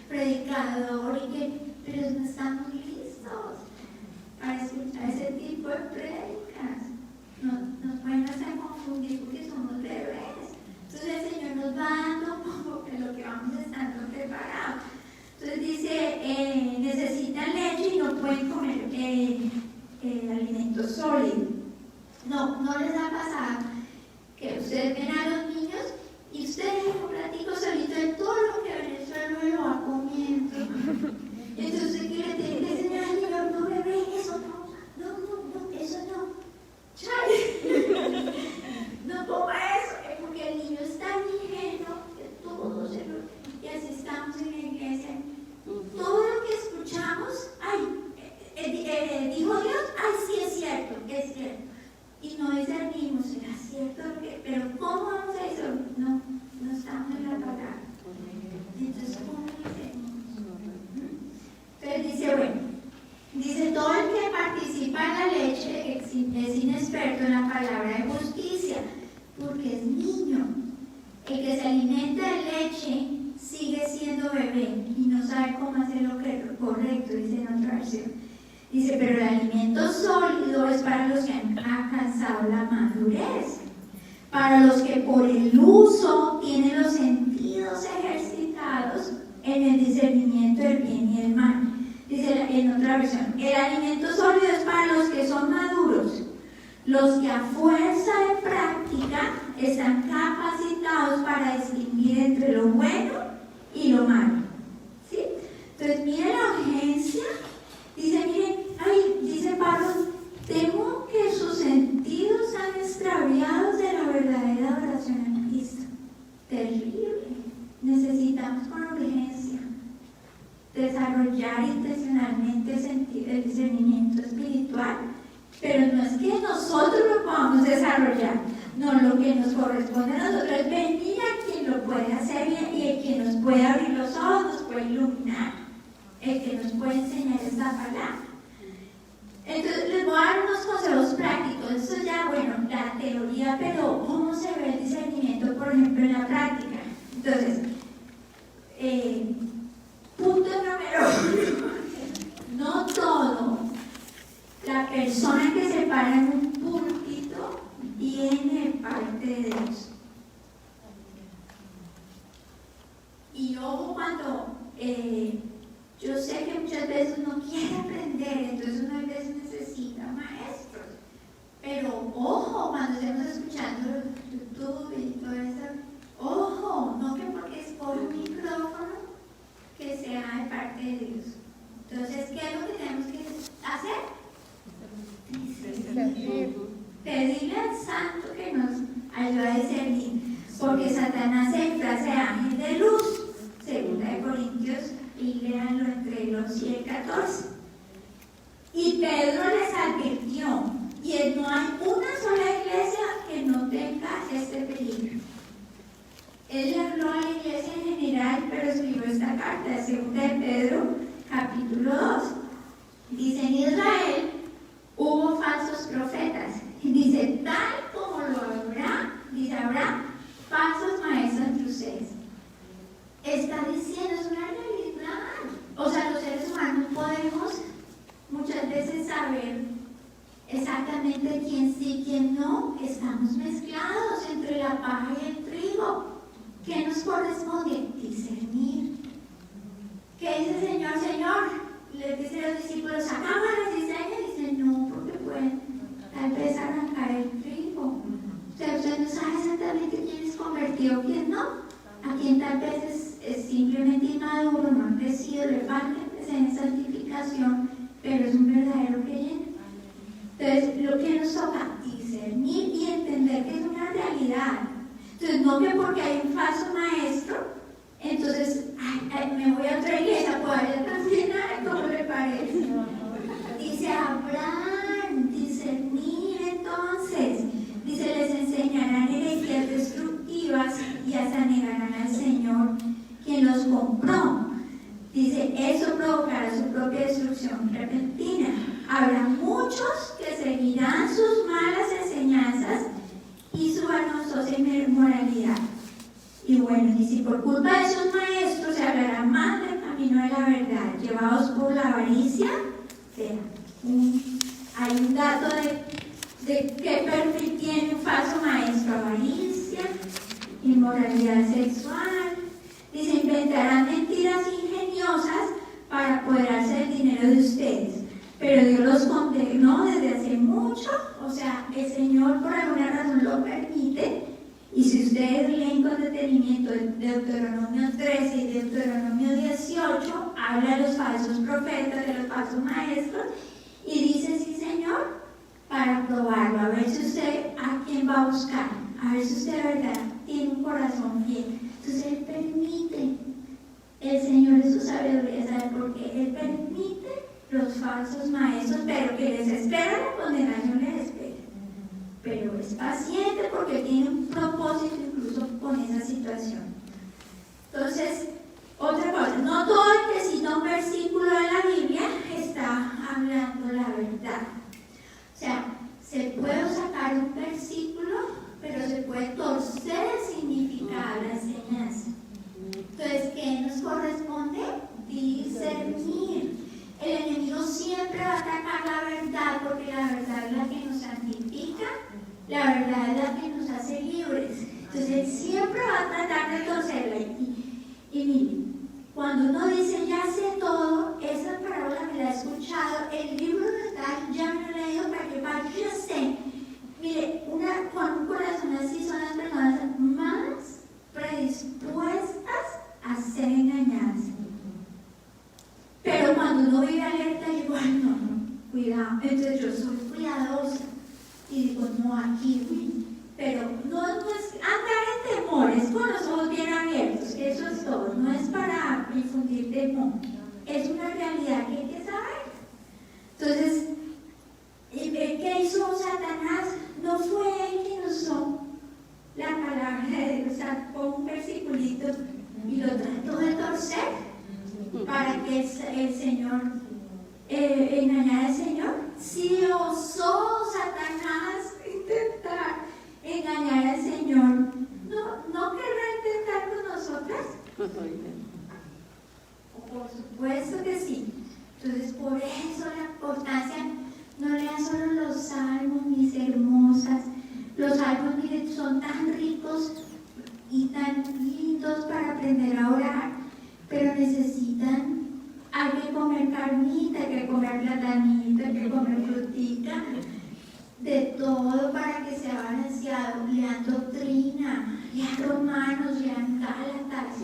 predicador, pero no estamos listos para escuchar ese tipo de prédicas. Nos pueden hacer confundir porque somos bebés. Entonces, el Señor nos va dando como que lo que vamos estando preparados. Entonces dice, necesitan leche y no pueden comer alimento sólido. No les ha pasado que ustedes ven a los niños y ustedes un ratico solito de todo lo que ven en el suelo lo va comiendo. Entonces, ¿qué le tiene que enseñar al niño? No, bebé, eso no, eso no. ¡Chay! No coma eso, porque el niño es tan ingenuo que todo se lo... Y así estamos en la iglesia. Todo lo que escuchamos, dijo Dios, sí es cierto. Y no discernimos, ¿será cierto? Pero ¿cómo vamos a eso? No estamos en la palabra. Entonces, ¿cómo discernimos? Entonces dice, todo el que participa en la leche es inexperto en la palabra de justicia, porque es niño. El que se alimenta de leche sigue siendo bebé y no sabe cómo hacer lo correcto, dice en otra versión. Dice, pero el alimento sólido es para los que han alcanzado la madurez, para los que por el uso tienen los sentidos ejercitados en el discernimiento del bien y del mal. Dice en otra versión, el alimento sólido es para los que son maduros, los que a fuerza de práctica están capacitados para distinguir entre lo bueno y lo malo. ¿Sí? Entonces, miren la urgencia. Dice Pablo, temo que sus sentidos han extraviados de la verdadera adoración a Cristo. Terrible. Necesitamos con urgencia desarrollar intencionalmente el discernimiento espiritual, pero no es que nosotros lo podamos desarrollar, no, lo que nos corresponde a nosotros es venir a quien lo puede hacer bien y el que nos puede abrir los ojos, nos puede iluminar, el que nos puede enseñar esta palabra. Entonces les voy a dar unos consejos prácticos. Esto ya, bueno, la teoría, pero ¿cómo se ve el discernimiento, por ejemplo, en la práctica? Entonces, punto número 1, no todo la persona que se para en un púlpito viene de parte de Dios. Y ojo, cuando yo sé que muchas veces uno quiere aprender, entonces uno a veces necesita maestros, pero ojo, cuando estemos escuchando YouTube y todo eso, ojo, no que porque es por un micrófono que sea de parte de Dios. Entonces, ¿qué es lo que tenemos que hacer? Pedirle al Santo que nos ayude a discernir, porque Satanás se disfraza de ángel de luz, 2 Corintios, y léanlo entre el 11 y el 14. Y Pedro les advirtió, y no hay una sola iglesia que no tenga este peligro. Él le habló a la iglesia en general, pero escribió esta carta, 2 de Pedro, capítulo 2. Dice, en Israel hubo falsos profetas. Dice, tal como lo habrá, dice, habrá falsos maestros entre ustedes. Está diciendo, es una realidad. O sea, los seres humanos podemos muchas veces saber exactamente quién sí, quién no. Estamos mezclados entre la paja y el trigo. ¿Qué nos corresponde? Discernir. ¿Qué dice el Señor? Señor, les dice a los discípulos, sacamos las cizañas. Dicen, no, porque pueden tal vez arrancar el trigo. O sea, usted no sabe exactamente quién es convertido, quién no. A quien tal vez es simplemente inmaduro, no ha crecido, le falta empezar en santificación, pero es un verdadero creyente. Entonces, lo que nos toca discernir y entender que es una realidad. Entonces, no que porque hay un falso maestro, entonces me voy a otra iglesia, puedo ir también como le parece. Dice Abraham, discernir entonces. Dice, les enseñarán herejías destructivas y hasta negarán al Señor quien los compró. Dice, eso provocará su propia destrucción repentina. Habrá muchos que seguirán sus malas enseñanzas y su vergonzosa inmoralidad. Y bueno, y si por culpa de sus maestros se hablará más del camino de la verdad, llevados por la avaricia, hay un dato de qué perfil tiene un falso maestro: avaricia, inmoralidad sexual. Dice, inventarán mentiras ingeniosas para apoderarse del dinero de ustedes. Pero Dios los condenó desde hace mucho, o sea, el Señor por alguna razón lo permite. Y si ustedes leen con detenimiento Deuteronomio 13 y Deuteronomio 18, habla de los falsos profetas, de los falsos maestros, y dice, sí, Señor, para probarlo, a ver si usted a quién va a buscar, a ver si usted de verdad tiene un corazón fiel. Entonces Él permite, el Señor de su sabiduría, ¿sabe por qué? Él permite los falsos maestros, pero que les espera la condenación, les espera. Pero es paciente porque tiene un propósito incluso con esa situación. Entonces, otra cosa, no todo el que cita un versículo de la Biblia está hablando la verdad. O sea, se puede sacar un versículo, pero se puede torcer el significado de la enseñanza. Entonces, ¿qué nos corresponde? Discernir. El enemigo siempre va a atacar la verdad, porque la verdad es la que nos santifica, la verdad es la que nos hace libres. Entonces, él siempre va a tratar de torcerla. Y miren, cuando uno dice, ya sé todo, esa parábola me la he escuchado, el libro no está, ya me lo he leído, para que yo sé. Mire, con un corazón así son las personas más predispuestas a ser engañadas. Pero cuando uno vive alerta, digo, ay, no, cuidado. Entonces yo soy cuidadosa y digo, no, aquí, pero no es andar en temores, con los ojos bien abiertos, eso es todo, no es para infundir temor, es una realidad que hay que saber. Entonces, ¿qué hizo Satanás? No fue él quien usó la palabra de Dios, sacó un versiculito y lo trató de torcer para que el Señor engañara al Señor. Si osó Satanás intentar engañar al Señor, ¿no querrá intentar con nosotras? Por supuesto que sí. Entonces, por eso la importancia, no lean solo los salmos, mis hermosas. Los salmos, miren, son tan ricos y tan lindos para aprender a orar, pero hay que comer carnita, hay que comer platanito, hay que comer frutita, de todo para que sea balanceado. Lean doctrina, lean Romanos, lean Gálatas,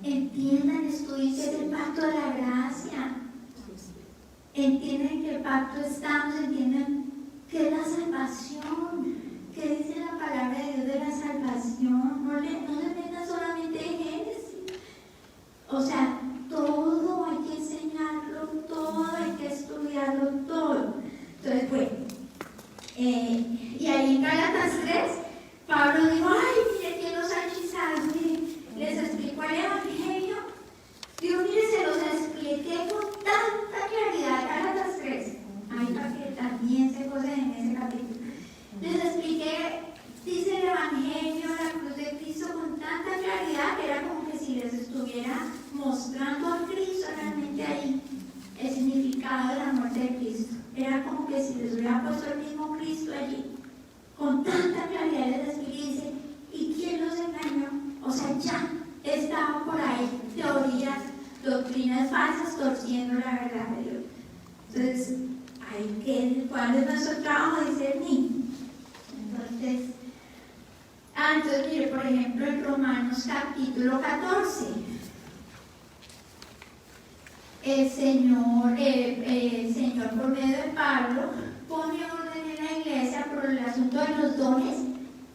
entiendan, estudien qué es el pacto de la gracia, entiendan en qué pacto estamos, entiendan qué es la salvación, qué dice la palabra de Dios de la salvación. No le metan solamente Génesis. O sea, todo hay que enseñarlo, todo hay que estudiarlo, todo. Entonces, bueno, y ahí en Gálatas 3, Pablo dijo, ay, mire que los hechizados, miren, puesto el mismo Cristo allí, con tanta claridad les explica y dice, ¿y quién los engañó? O sea, ya estaban por ahí teorías, doctrinas falsas, torciendo la verdad de Dios. Entonces, ¿cuál es nuestro trabajo? Discernir. Entonces, mire, por ejemplo, en Romanos capítulo 14, el Señor por medio de Pablo pone orden en la iglesia por el asunto de los dones,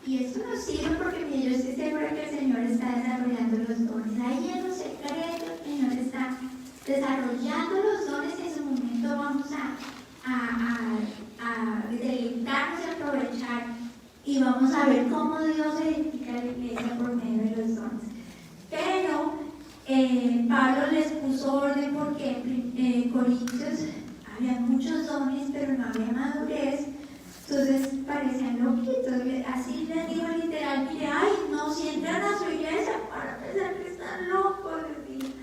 y esto nos sirve porque mire, yo estoy segura que el Señor está desarrollando los dones. Ahí en los secretos el Señor está desarrollando los dones, y en su momento vamos a deleitarnos y aprovechar, y vamos a ver cómo Dios edifica la iglesia por medio de los dones. Pero Pablo les puso orden porque en Corintios había muchos dones, pero no había madurez, entonces parecían loquitos. Así les digo literal, mire, ay, no, si entran a su iglesia para pensar que están locos, les digo.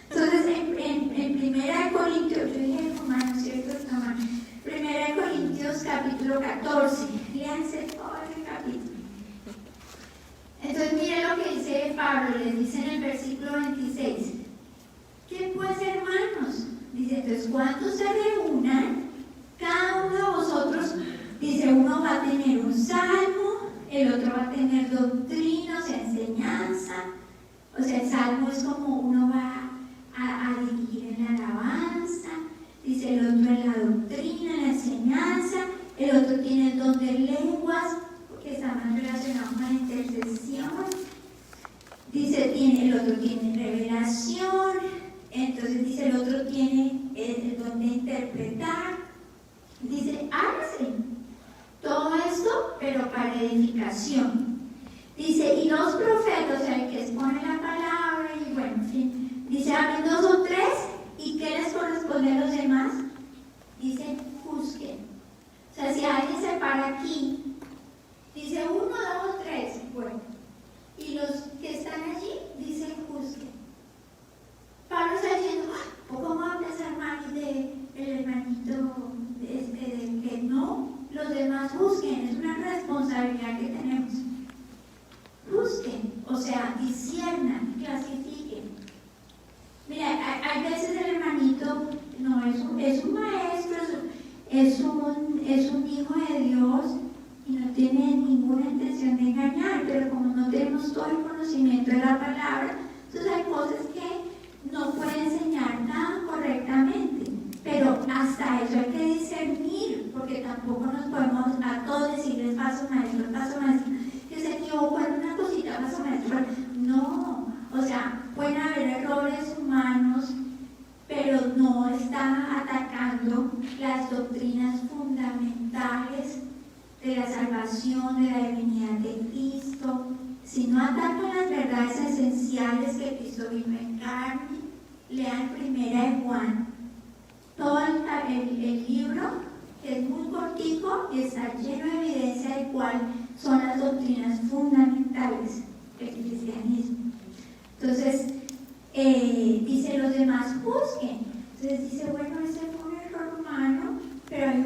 Entonces en Primera de Corintios, yo dije Romanos, ¿cierto? Primera de Corintios capítulo 14, léanse todo ese capítulo. Entonces miren lo que dice Pablo, les dice en el versículo 26. ¿Qué pues, hermanos? Dice, entonces cuando se reúnan, cada uno de vosotros, dice, uno va a tener un salmo, el otro va a tener doctrina, o sea, enseñanza. O sea, el salmo es como uno va a dirigir en la alabanza, dice el otro en la doctrina, en la enseñanza, el otro tiene el don de lenguas, que está más relacionado con la intercesión, dice, el otro tiene revelación, entonces dice el otro tiene el don de interpretar, dice, hágase todo esto, pero para edificación. Dice, y los profetas, o sea, el que expone la palabra, y bueno, en fin, dice, hablen 2 o 3, ¿y qué les corresponde a los demás? Dice, juzguen. O sea, si alguien se para aquí, dice 1, 2 o 3, bueno, y los que están allí, dicen juzguen. Pablo está diciendo, ¿cómo hablas, hermanos, del hermanito de que no? Los demás juzguen, es una responsabilidad que tenemos. Juzguen, o sea, disciernan, clasifiquen. Mira, hay veces el hermanito no es un maestro, es un hijo de Dios y no tiene ninguna intención de engañar, pero como no tenemos todo el conocimiento de la palabra, entonces hay cosas que no puede enseñar tan correctamente. Pero hasta eso hay que discernir, porque tampoco nos podemos a todos decirles paso maestro, que se equivocó en una cosita, paso maestro. No, o sea, pueden haber errores humanos, pero no está atacando las doctrinas fundamentales de la salvación, de la divinidad de Cristo, sino ataca las verdades esenciales que Cristo vino en carne. Lean Primera de Juan. Todo el libro, que es muy cortico, está lleno de evidencia de cuáles son las doctrinas fundamentales del cristianismo. Entonces, dice, los demás juzguen. Entonces dice, bueno, ese fue un error humano, pero hay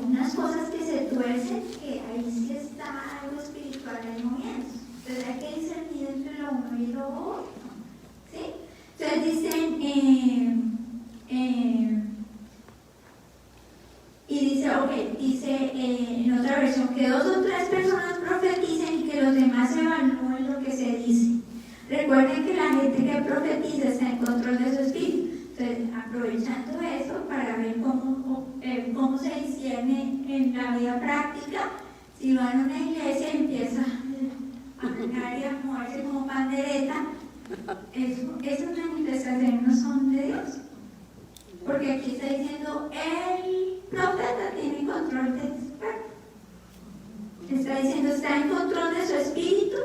unas cosas que se tuercen, que ahí sí está algo espiritual ahí moviéndose. Entonces hay que discernir entre lo uno y lo otro. ¿Sí? Entonces dicen, y dice en otra versión, que 2 o 3 personas profeticen y que los demás evalúen lo que se dice. Recuerden que la gente que profetiza está en control de su espíritu. Entonces, aprovechando eso para ver cómo se discierne en la vida práctica, si van a una iglesia y empieza a cantar y a moverse como pandereta, esas manifestaciones no son de Dios, porque aquí está diciendo el profeta tiene control de su cuerpo, está diciendo está en control de su espíritu,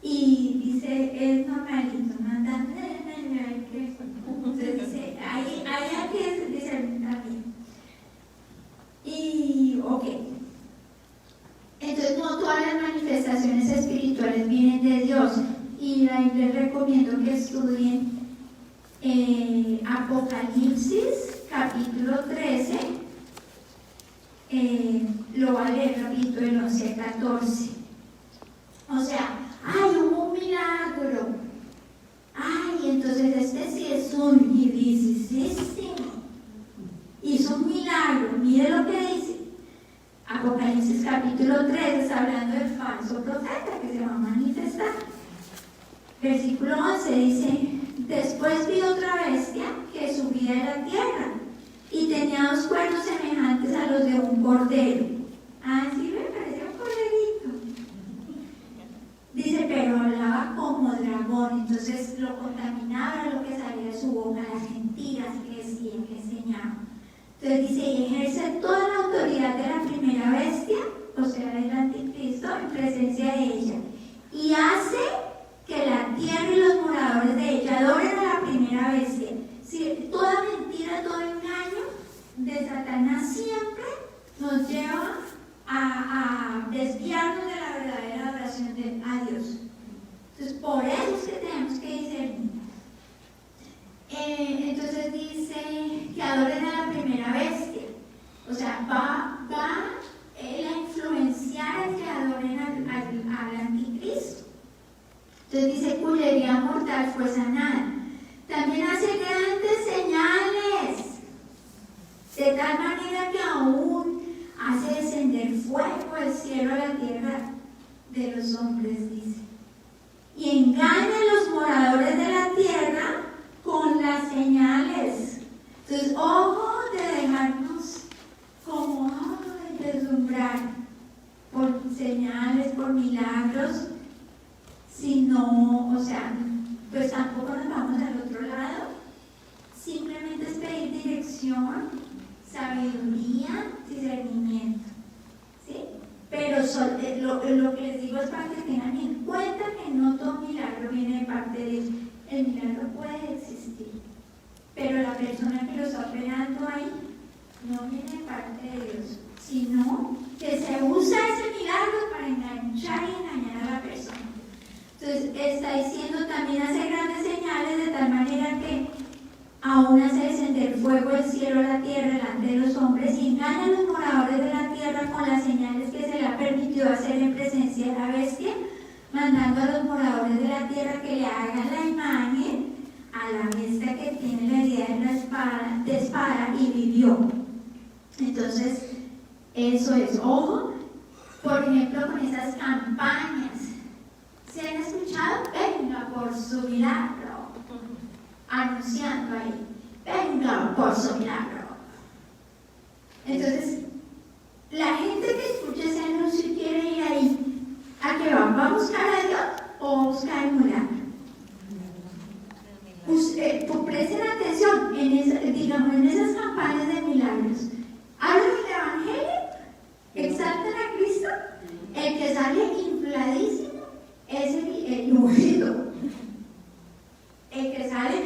y dice es normalito, mandando entonces dice hay que discernir también. Y entonces no todas las manifestaciones espirituales vienen de Dios. Y ahí les recomiendo que estudien Apocalipsis capítulo 13, lo voy a leer rapidito del 11 al 14. O sea, ¡ay, hubo un milagro! ¡Ay, entonces este sí es un irrisísimo! Hizo un milagro, mire lo que dice. Apocalipsis capítulo 3 está hablando del falso profeta que se va a manifestar. Versículo 11 dice: después vi otra bestia que subía de la tierra y tenía 2 cuernos semejantes a los de un cordero. Ah, sí, me parecía un corderito. Dice, pero hablaba como dragón, entonces lo contaminaba lo que salía de su boca, las mentiras que decía, que enseñaba. Entonces dice, y ejerce toda la autoridad de la primera bestia, o sea, del anticristo, en presencia de ella, y hace que la tierra y los moradores de ella adoren a la primera bestia. Sí, toda mentira, todo engaño de Satanás siempre nos lleva a desviarnos de la verdadera adoración a Dios. Entonces, por eso es que tenemos que discernir. Entonces dice que adoren a la primera bestia. O sea, va él a influenciar a que adoren al anticristo. Entonces dice, cuya herida mortal fue sanada. También hace grandes señales, de tal manera que aún hace descender fuego del cielo a la tierra de los hombres, dice. Y engaña a los moradores de la tierra con las señales. Entonces, ojo de dejarnos como deslumbrar por señales, por milagros, sino, o sea, pues tampoco nos vamos al otro lado. Simplemente es pedir dirección, sabiduría, discernimiento, ¿sí? Pero lo que les digo es para que tengan en cuenta que no todo milagro viene de parte de Dios. El milagro puede existir, pero la persona que lo está operando ahí no viene de parte de Dios, sino que se usa ese milagro para enganchar y engañar a la persona. Entonces está diciendo, también hace grandes señales de tal manera que aún hace descender fuego del cielo a la tierra delante de los hombres y engaña a los moradores de la tierra con las señales que se le ha permitido hacer en presencia de la bestia, mandando a los moradores de la tierra que le hagan la imagen a la bestia que tiene la herida de espada y vivió. Entonces, eso es, ojo, por ejemplo, con esas campañas. ¿Se han escuchado? Venga por su milagro. Anunciando ahí, venga por su milagro. Entonces, la gente que escucha ese anuncio quiere ir ahí. ¿A qué va? ¿Va a buscar a Dios o a buscar el milagro? Presten atención en esas campañas de milagros. Hablan del Evangelio, exaltan a Cristo, el que sale infladísimo es el ungido. El que sale,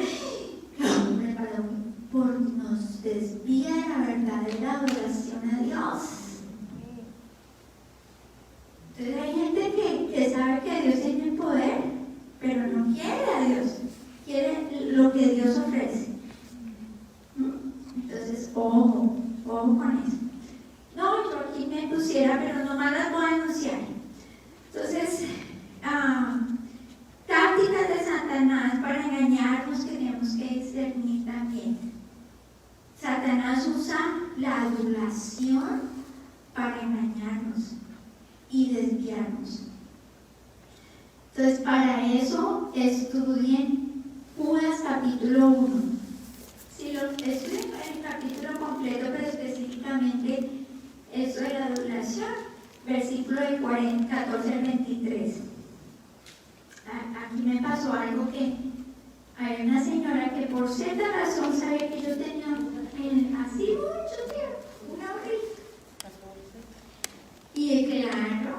nos desvía de la verdadera adoración a Dios. Entonces hay gente que sabe que Dios tiene el poder, pero no quiere a Dios, quiere lo que Dios ofrece. Entonces, ojo con eso. No, yo aquí me pusiera, pero nomás las voy a anunciar. Entonces, tácticas de Satanás para engañarnos tenemos que discernir también. Satanás usa la adulación para engañarnos y desviarnos. Entonces, para eso estudien Judas capítulo 1. Si lo estudian el capítulo completo, pero específicamente eso de la adulación, versículo del 14 al 23. Aquí me pasó algo que hay una señora que por cierta razón sabía que yo tenía así mucho tiempo, una horita. Y claro,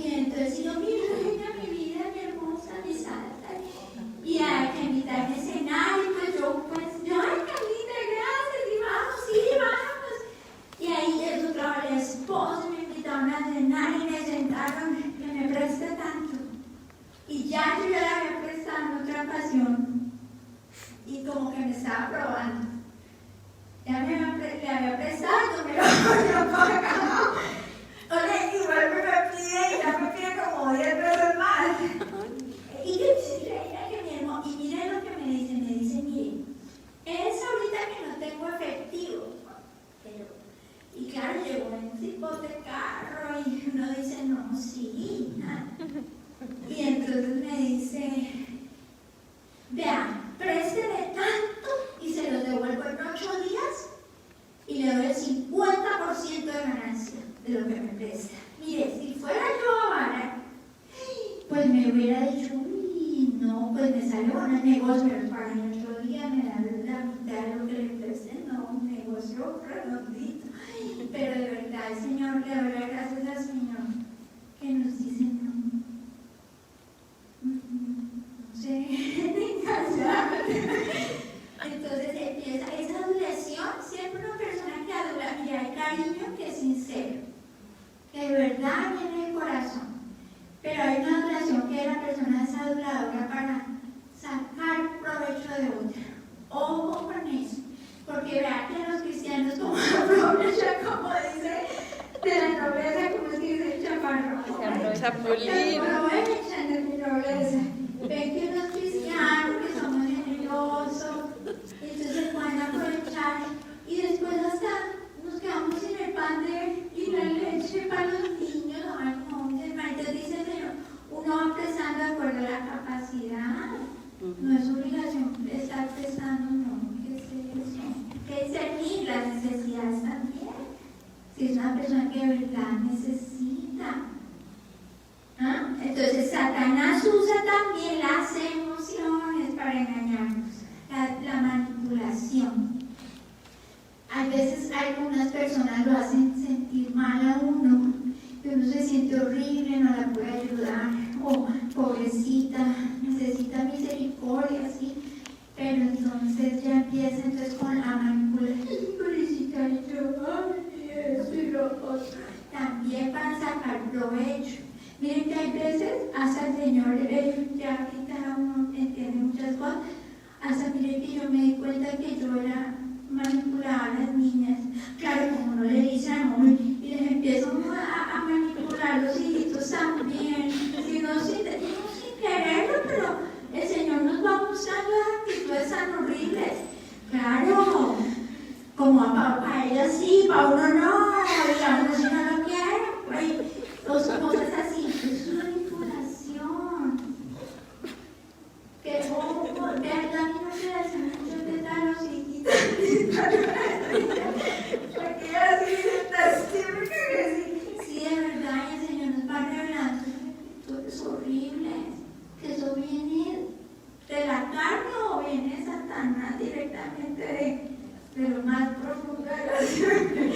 entonces yo, mi reina, mi vida, mi hermosa, mi santa, y hay que invitarme a cenar, y pues yo, ay, Carlita, gracias, y vamos, sí, vamos. Y ahí el otro esposo me invitaron a cenar y me sentaron, que me preste tanto. Y ya yo le había prestado otra ocasión, y como que me estaba probando. Ya le había prestado, no me lo yo pagado. Oye, igual me pide y ya me pide como 10 veces más. Y yo mira que mi hermano, y miren lo que me dice, mire, es ahorita que no tengo efectivo. Y claro, llegó un tipo de carro y uno dice, no, sí. Y entonces me dice, vea, présteme tanto y se los devuelvo en 8 días y le doy el 50% de ganancia de lo que me presta. Mire, si fuera yo avara, pues me hubiera dicho, uy, no, pues me sale bueno el negocio, pero para en 8 días me dan la mitad de lo que le presté, no, un negocio redondito. Pero de verdad, el Señor, le doy las gracias al Señor que nos dice no. No sé, entonces empieza esa adulación, siempre una persona que adula, mira, hay cariño que es sincero, que de verdad viene del corazón, pero hay una adulación que la persona es aduladora para sacar provecho de otra. Ojo con eso, porque vean que los cristianos como aprovechan, como dice, de la nobleza, como es que dice el chaparro,
Chapulín.
aprovechan de mi nobleza. Ven que los cristianos que somos generosos, entonces pueden aprovechar y después hasta nos quedamos sin el pan y la leche para los niños. Ay, no, entonces dice el Señor, uno va prestando de acuerdo a la capacidad, no es obligación estar prestando, no, ¿qué es eso? Que discernir las necesidades también, si es una persona que de verdad necesita. Entonces Satanás usa también las emociones para engañarnos, la manipulación. A veces algunas personas lo hacen sentir mal a uno, que uno se siente horrible, no la puede ayudar, o pobrecita, necesita misericordia, ¿sí? Pero entonces ya empieza con la manipulación, pobrecita, y yo, ay, eso y lo otro, también para sacar provecho. Miren que hay veces, hasta el Señor, ya ahorita uno entiende muchas cosas, hasta miren que yo me di cuenta que yo era manipulada a las niñas. Claro, como no le dicen a uno, y les empiezo a manipular los hijitos también, sino sin quererlo, pero el Señor nos va mostrando actitudes tan horribles. Claro, como para ella sí, para uno no, y a uno si no lo quiere, pues, cosas así, es una manipulación. Que ojo, de verdad a mí no se hace mucho de dar los hijitos. Porque ya sí siempre que sí, de verdad, el Señor nos va revelando actitudes horribles, que eso viene de la carne o viene Satanás directamente de lo más profundo de la sangre.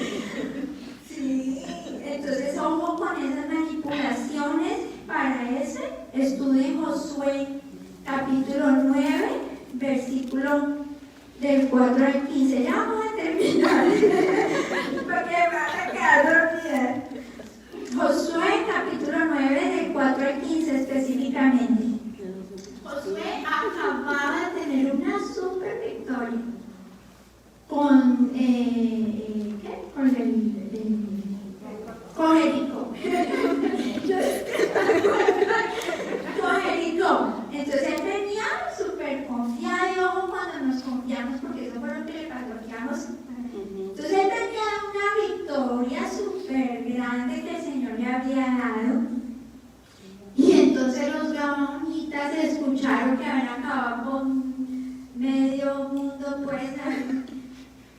Sí, entonces ojo con esas manipulaciones. Para ese, estudien Josué capítulo 9, versículo del 4 al 15. Ya vamos a terminar, porque me van a quedar dormidas. Josué capítulo 9, del 4 al 15 específicamente. Josué acababa de tener una super victoria con Jericó. Con Jericó. Entonces él venía súper confiado, y ojo cuando nos confiamos, porque eso fue lo que le pasó aquí a Josué. Entonces él tenía una victoria súper grande que el Señor le había dado. Y entonces los gabaonitas escucharon que habían acabado con medio mundo, pues.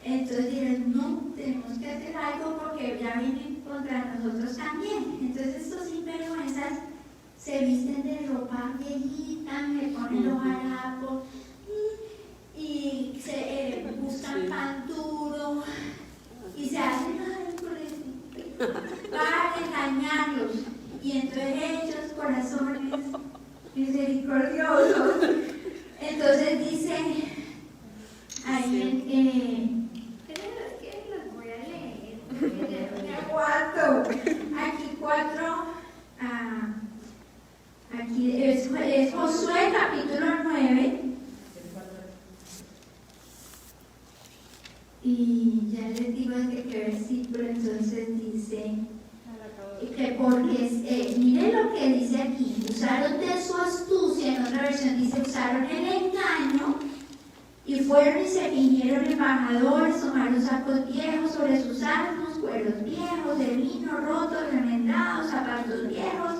Entonces dijeron, no, tenemos que hacer algo porque ya vienen contra nosotros también. Entonces estos sinvergüenzas se visten de ropa viejita, le ponen los harapos y se buscan pan duro y se hacen para engañarlos. Y entonces ellos, corazones misericordiosos, entonces dice ahí los voy a leer, aquí 4, aquí es Josué capítulo 9, les digo desde qué versículo. Entonces dice que porque, mire lo que dice aquí, usaron de su astucia, en otra versión dice, usaron el engaño y fueron y se fingieron embajadores, tomaron sacos viejos sobre sus asnos, cueros viejos, de vino rotos, remendados, zapatos viejos,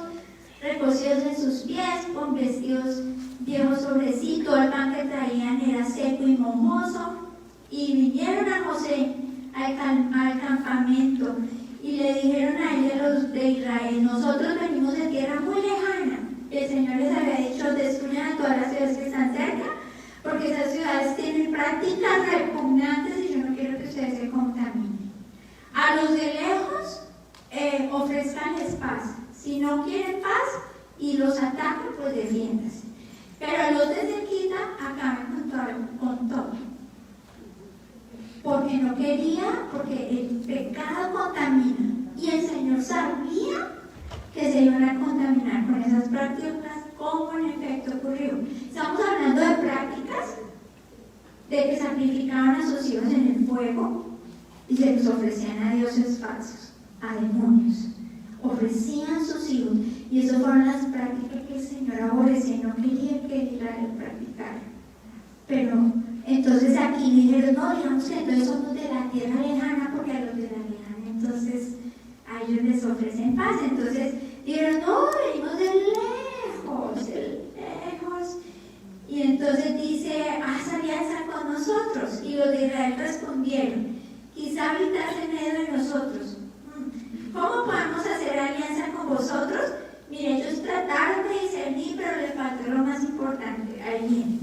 recocidos en sus pies, con vestidos viejos sobre sí, todo el pan que traían era seco y mojoso, y vinieron a José al campamento y le dijeron a él y a los de Israel, nosotros venimos de tierra muy lejana. El Señor les había dicho, destruyan a todas las ciudades que están cerca, porque esas ciudades tienen prácticas repugnantes y yo no quiero que ustedes se contaminen. A los de lejos, ofrezcanles paz. Si no quieren paz y los atacan, pues defiéndase. Pero a los de cerquita, acaben con todo. Porque no quería, porque el pecado contamina. Y el Señor sabía que se iban a contaminar con esas prácticas, como en efecto ocurrió. Estamos hablando de prácticas de que sacrificaban a sus hijos en el fuego y se los ofrecían a dioses falsos, a demonios. Ofrecían sus hijos, y esas fueron las prácticas que el Señor aborrecía, no quería que Israel practicara. Pero entonces aquí dijeron, no, digamos que entonces somos de la tierra lejana, porque a los de la lejana entonces a ellos les ofrecen paz. Entonces dijeron, no, venimos de lejos. Y entonces dice, haz alianza con nosotros. Y los de Israel respondieron, quizá habitas en medio de nosotros. ¿Cómo podemos hacer alianza con vosotros? Mire, ellos trataron de discernir, pero les faltó lo más importante. Ahí viene.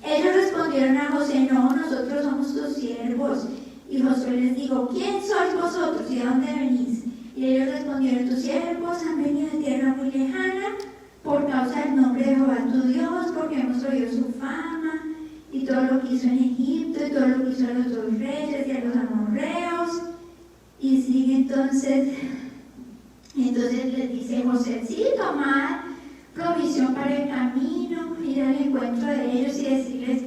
Ellos respondieron a José, no, nosotros somos tus siervos. Y Josué les dijo, ¿quién sois vosotros y de dónde venís? Y ellos respondieron, tus siervos han venido de tierra muy lejana por causa del nombre de Jehová tu Dios, porque hemos oído su fama y todo lo que hizo en Egipto y todo lo que hizo a los dos reyes y a los amorreos. Y sigue entonces les dice José, sí, tomad provisión para el camino, ir al encuentro de ellos y decirles,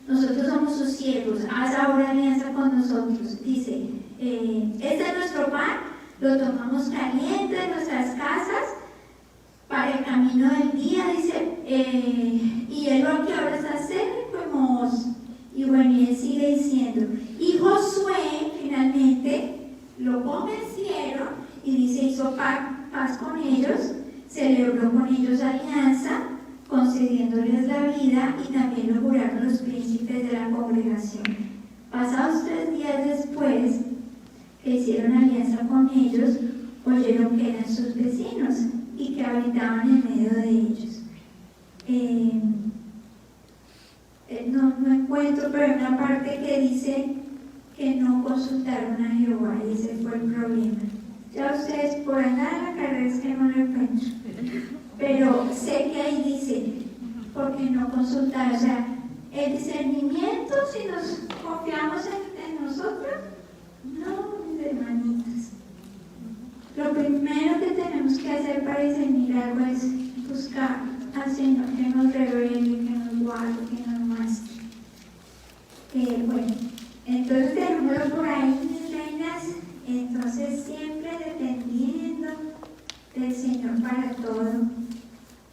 nosotros somos sus siervos, haz ahora alianza con nosotros. Dice, este es nuestro pan, lo tomamos caliente en nuestras casas para el camino del día, dice, y él lo que ahora está seco y mohoso. Y bueno, y él sigue diciendo, y Josué finalmente lo convencieron y dice, hizo paz con ellos, celebró con ellos alianza, concediéndoles la vida, y también lo juraron los príncipes de la congregación. Pasados 3 días después que hicieron alianza con ellos, oyeron que eran sus vecinos y que habitaban en medio de ellos. No encuentro, pero hay una parte que dice que no consultaron a Jehová, y ese fue el problema. Ya ustedes por andar en la carrera es que no lo encuentro, pero sé que ahí dice, porque no consultaron. O sea, el discernimiento, si nos confiamos en nosotros, no, mis hermanitas. Lo primero que tenemos que hacer para discernir algo es buscar al Señor que nos revele, que nos guarde, que nos muestre. Bueno, entonces dejémoslo por ahí, mis reinas. Entonces siempre dependiendo del Señor para todo,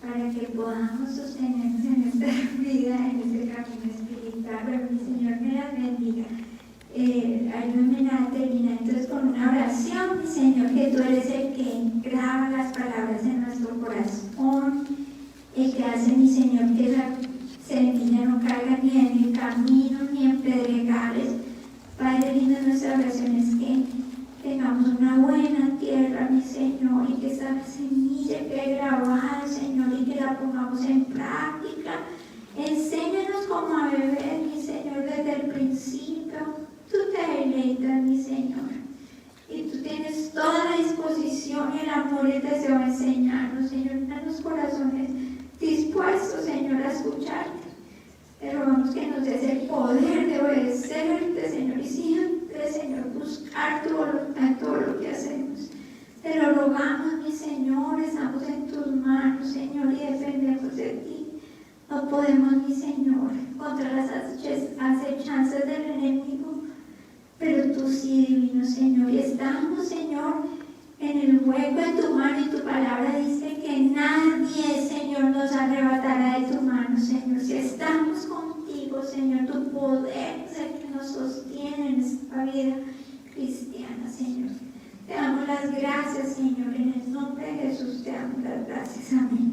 para que podamos sostenernos en esta vida, en este camino espiritual. Pero mi Señor me las bendiga. Ayúdenme a terminar entonces con una oración. Mi Señor, que tú eres el que graba las palabras en nuestro corazón, el que hace, mi Señor, que la semilla no caiga ni en el camino ni en pedregales. Padre lindo, nuestra oración es que tengamos una buena tierra, mi Señor, y que esa semilla quede grabada, Señor, y que la pongamos en práctica. Enséñanos cómo a beber, mi Señor, desde el principio. Tú te deleitas, mi Señor, y tú tienes toda la disposición y el amor y el deseo de enseñarnos, Señor. Danos corazones dispuestos, Señor, a escucharte. Te rogamos que nos des el poder de obedecerte, Señor, y siempre, Señor, buscar tu voluntad en todo lo que hacemos. Te lo rogamos, mi Señor, estamos en tus manos, Señor, y dependemos de ti. No podemos, mi Señor, contra las acechanzas del enemigo, pero tú sí sí, divino Señor. Y estamos, Señor, en el hueco de tu mano, y tu palabra dice que nadie, Señor, nos arrebatará de tu mano, Señor. Si estamos contigo, Señor, tu poder es el que nos sostiene en esta vida cristiana, Señor. Te damos las gracias, Señor, en el nombre de Jesús te damos las gracias. Amén.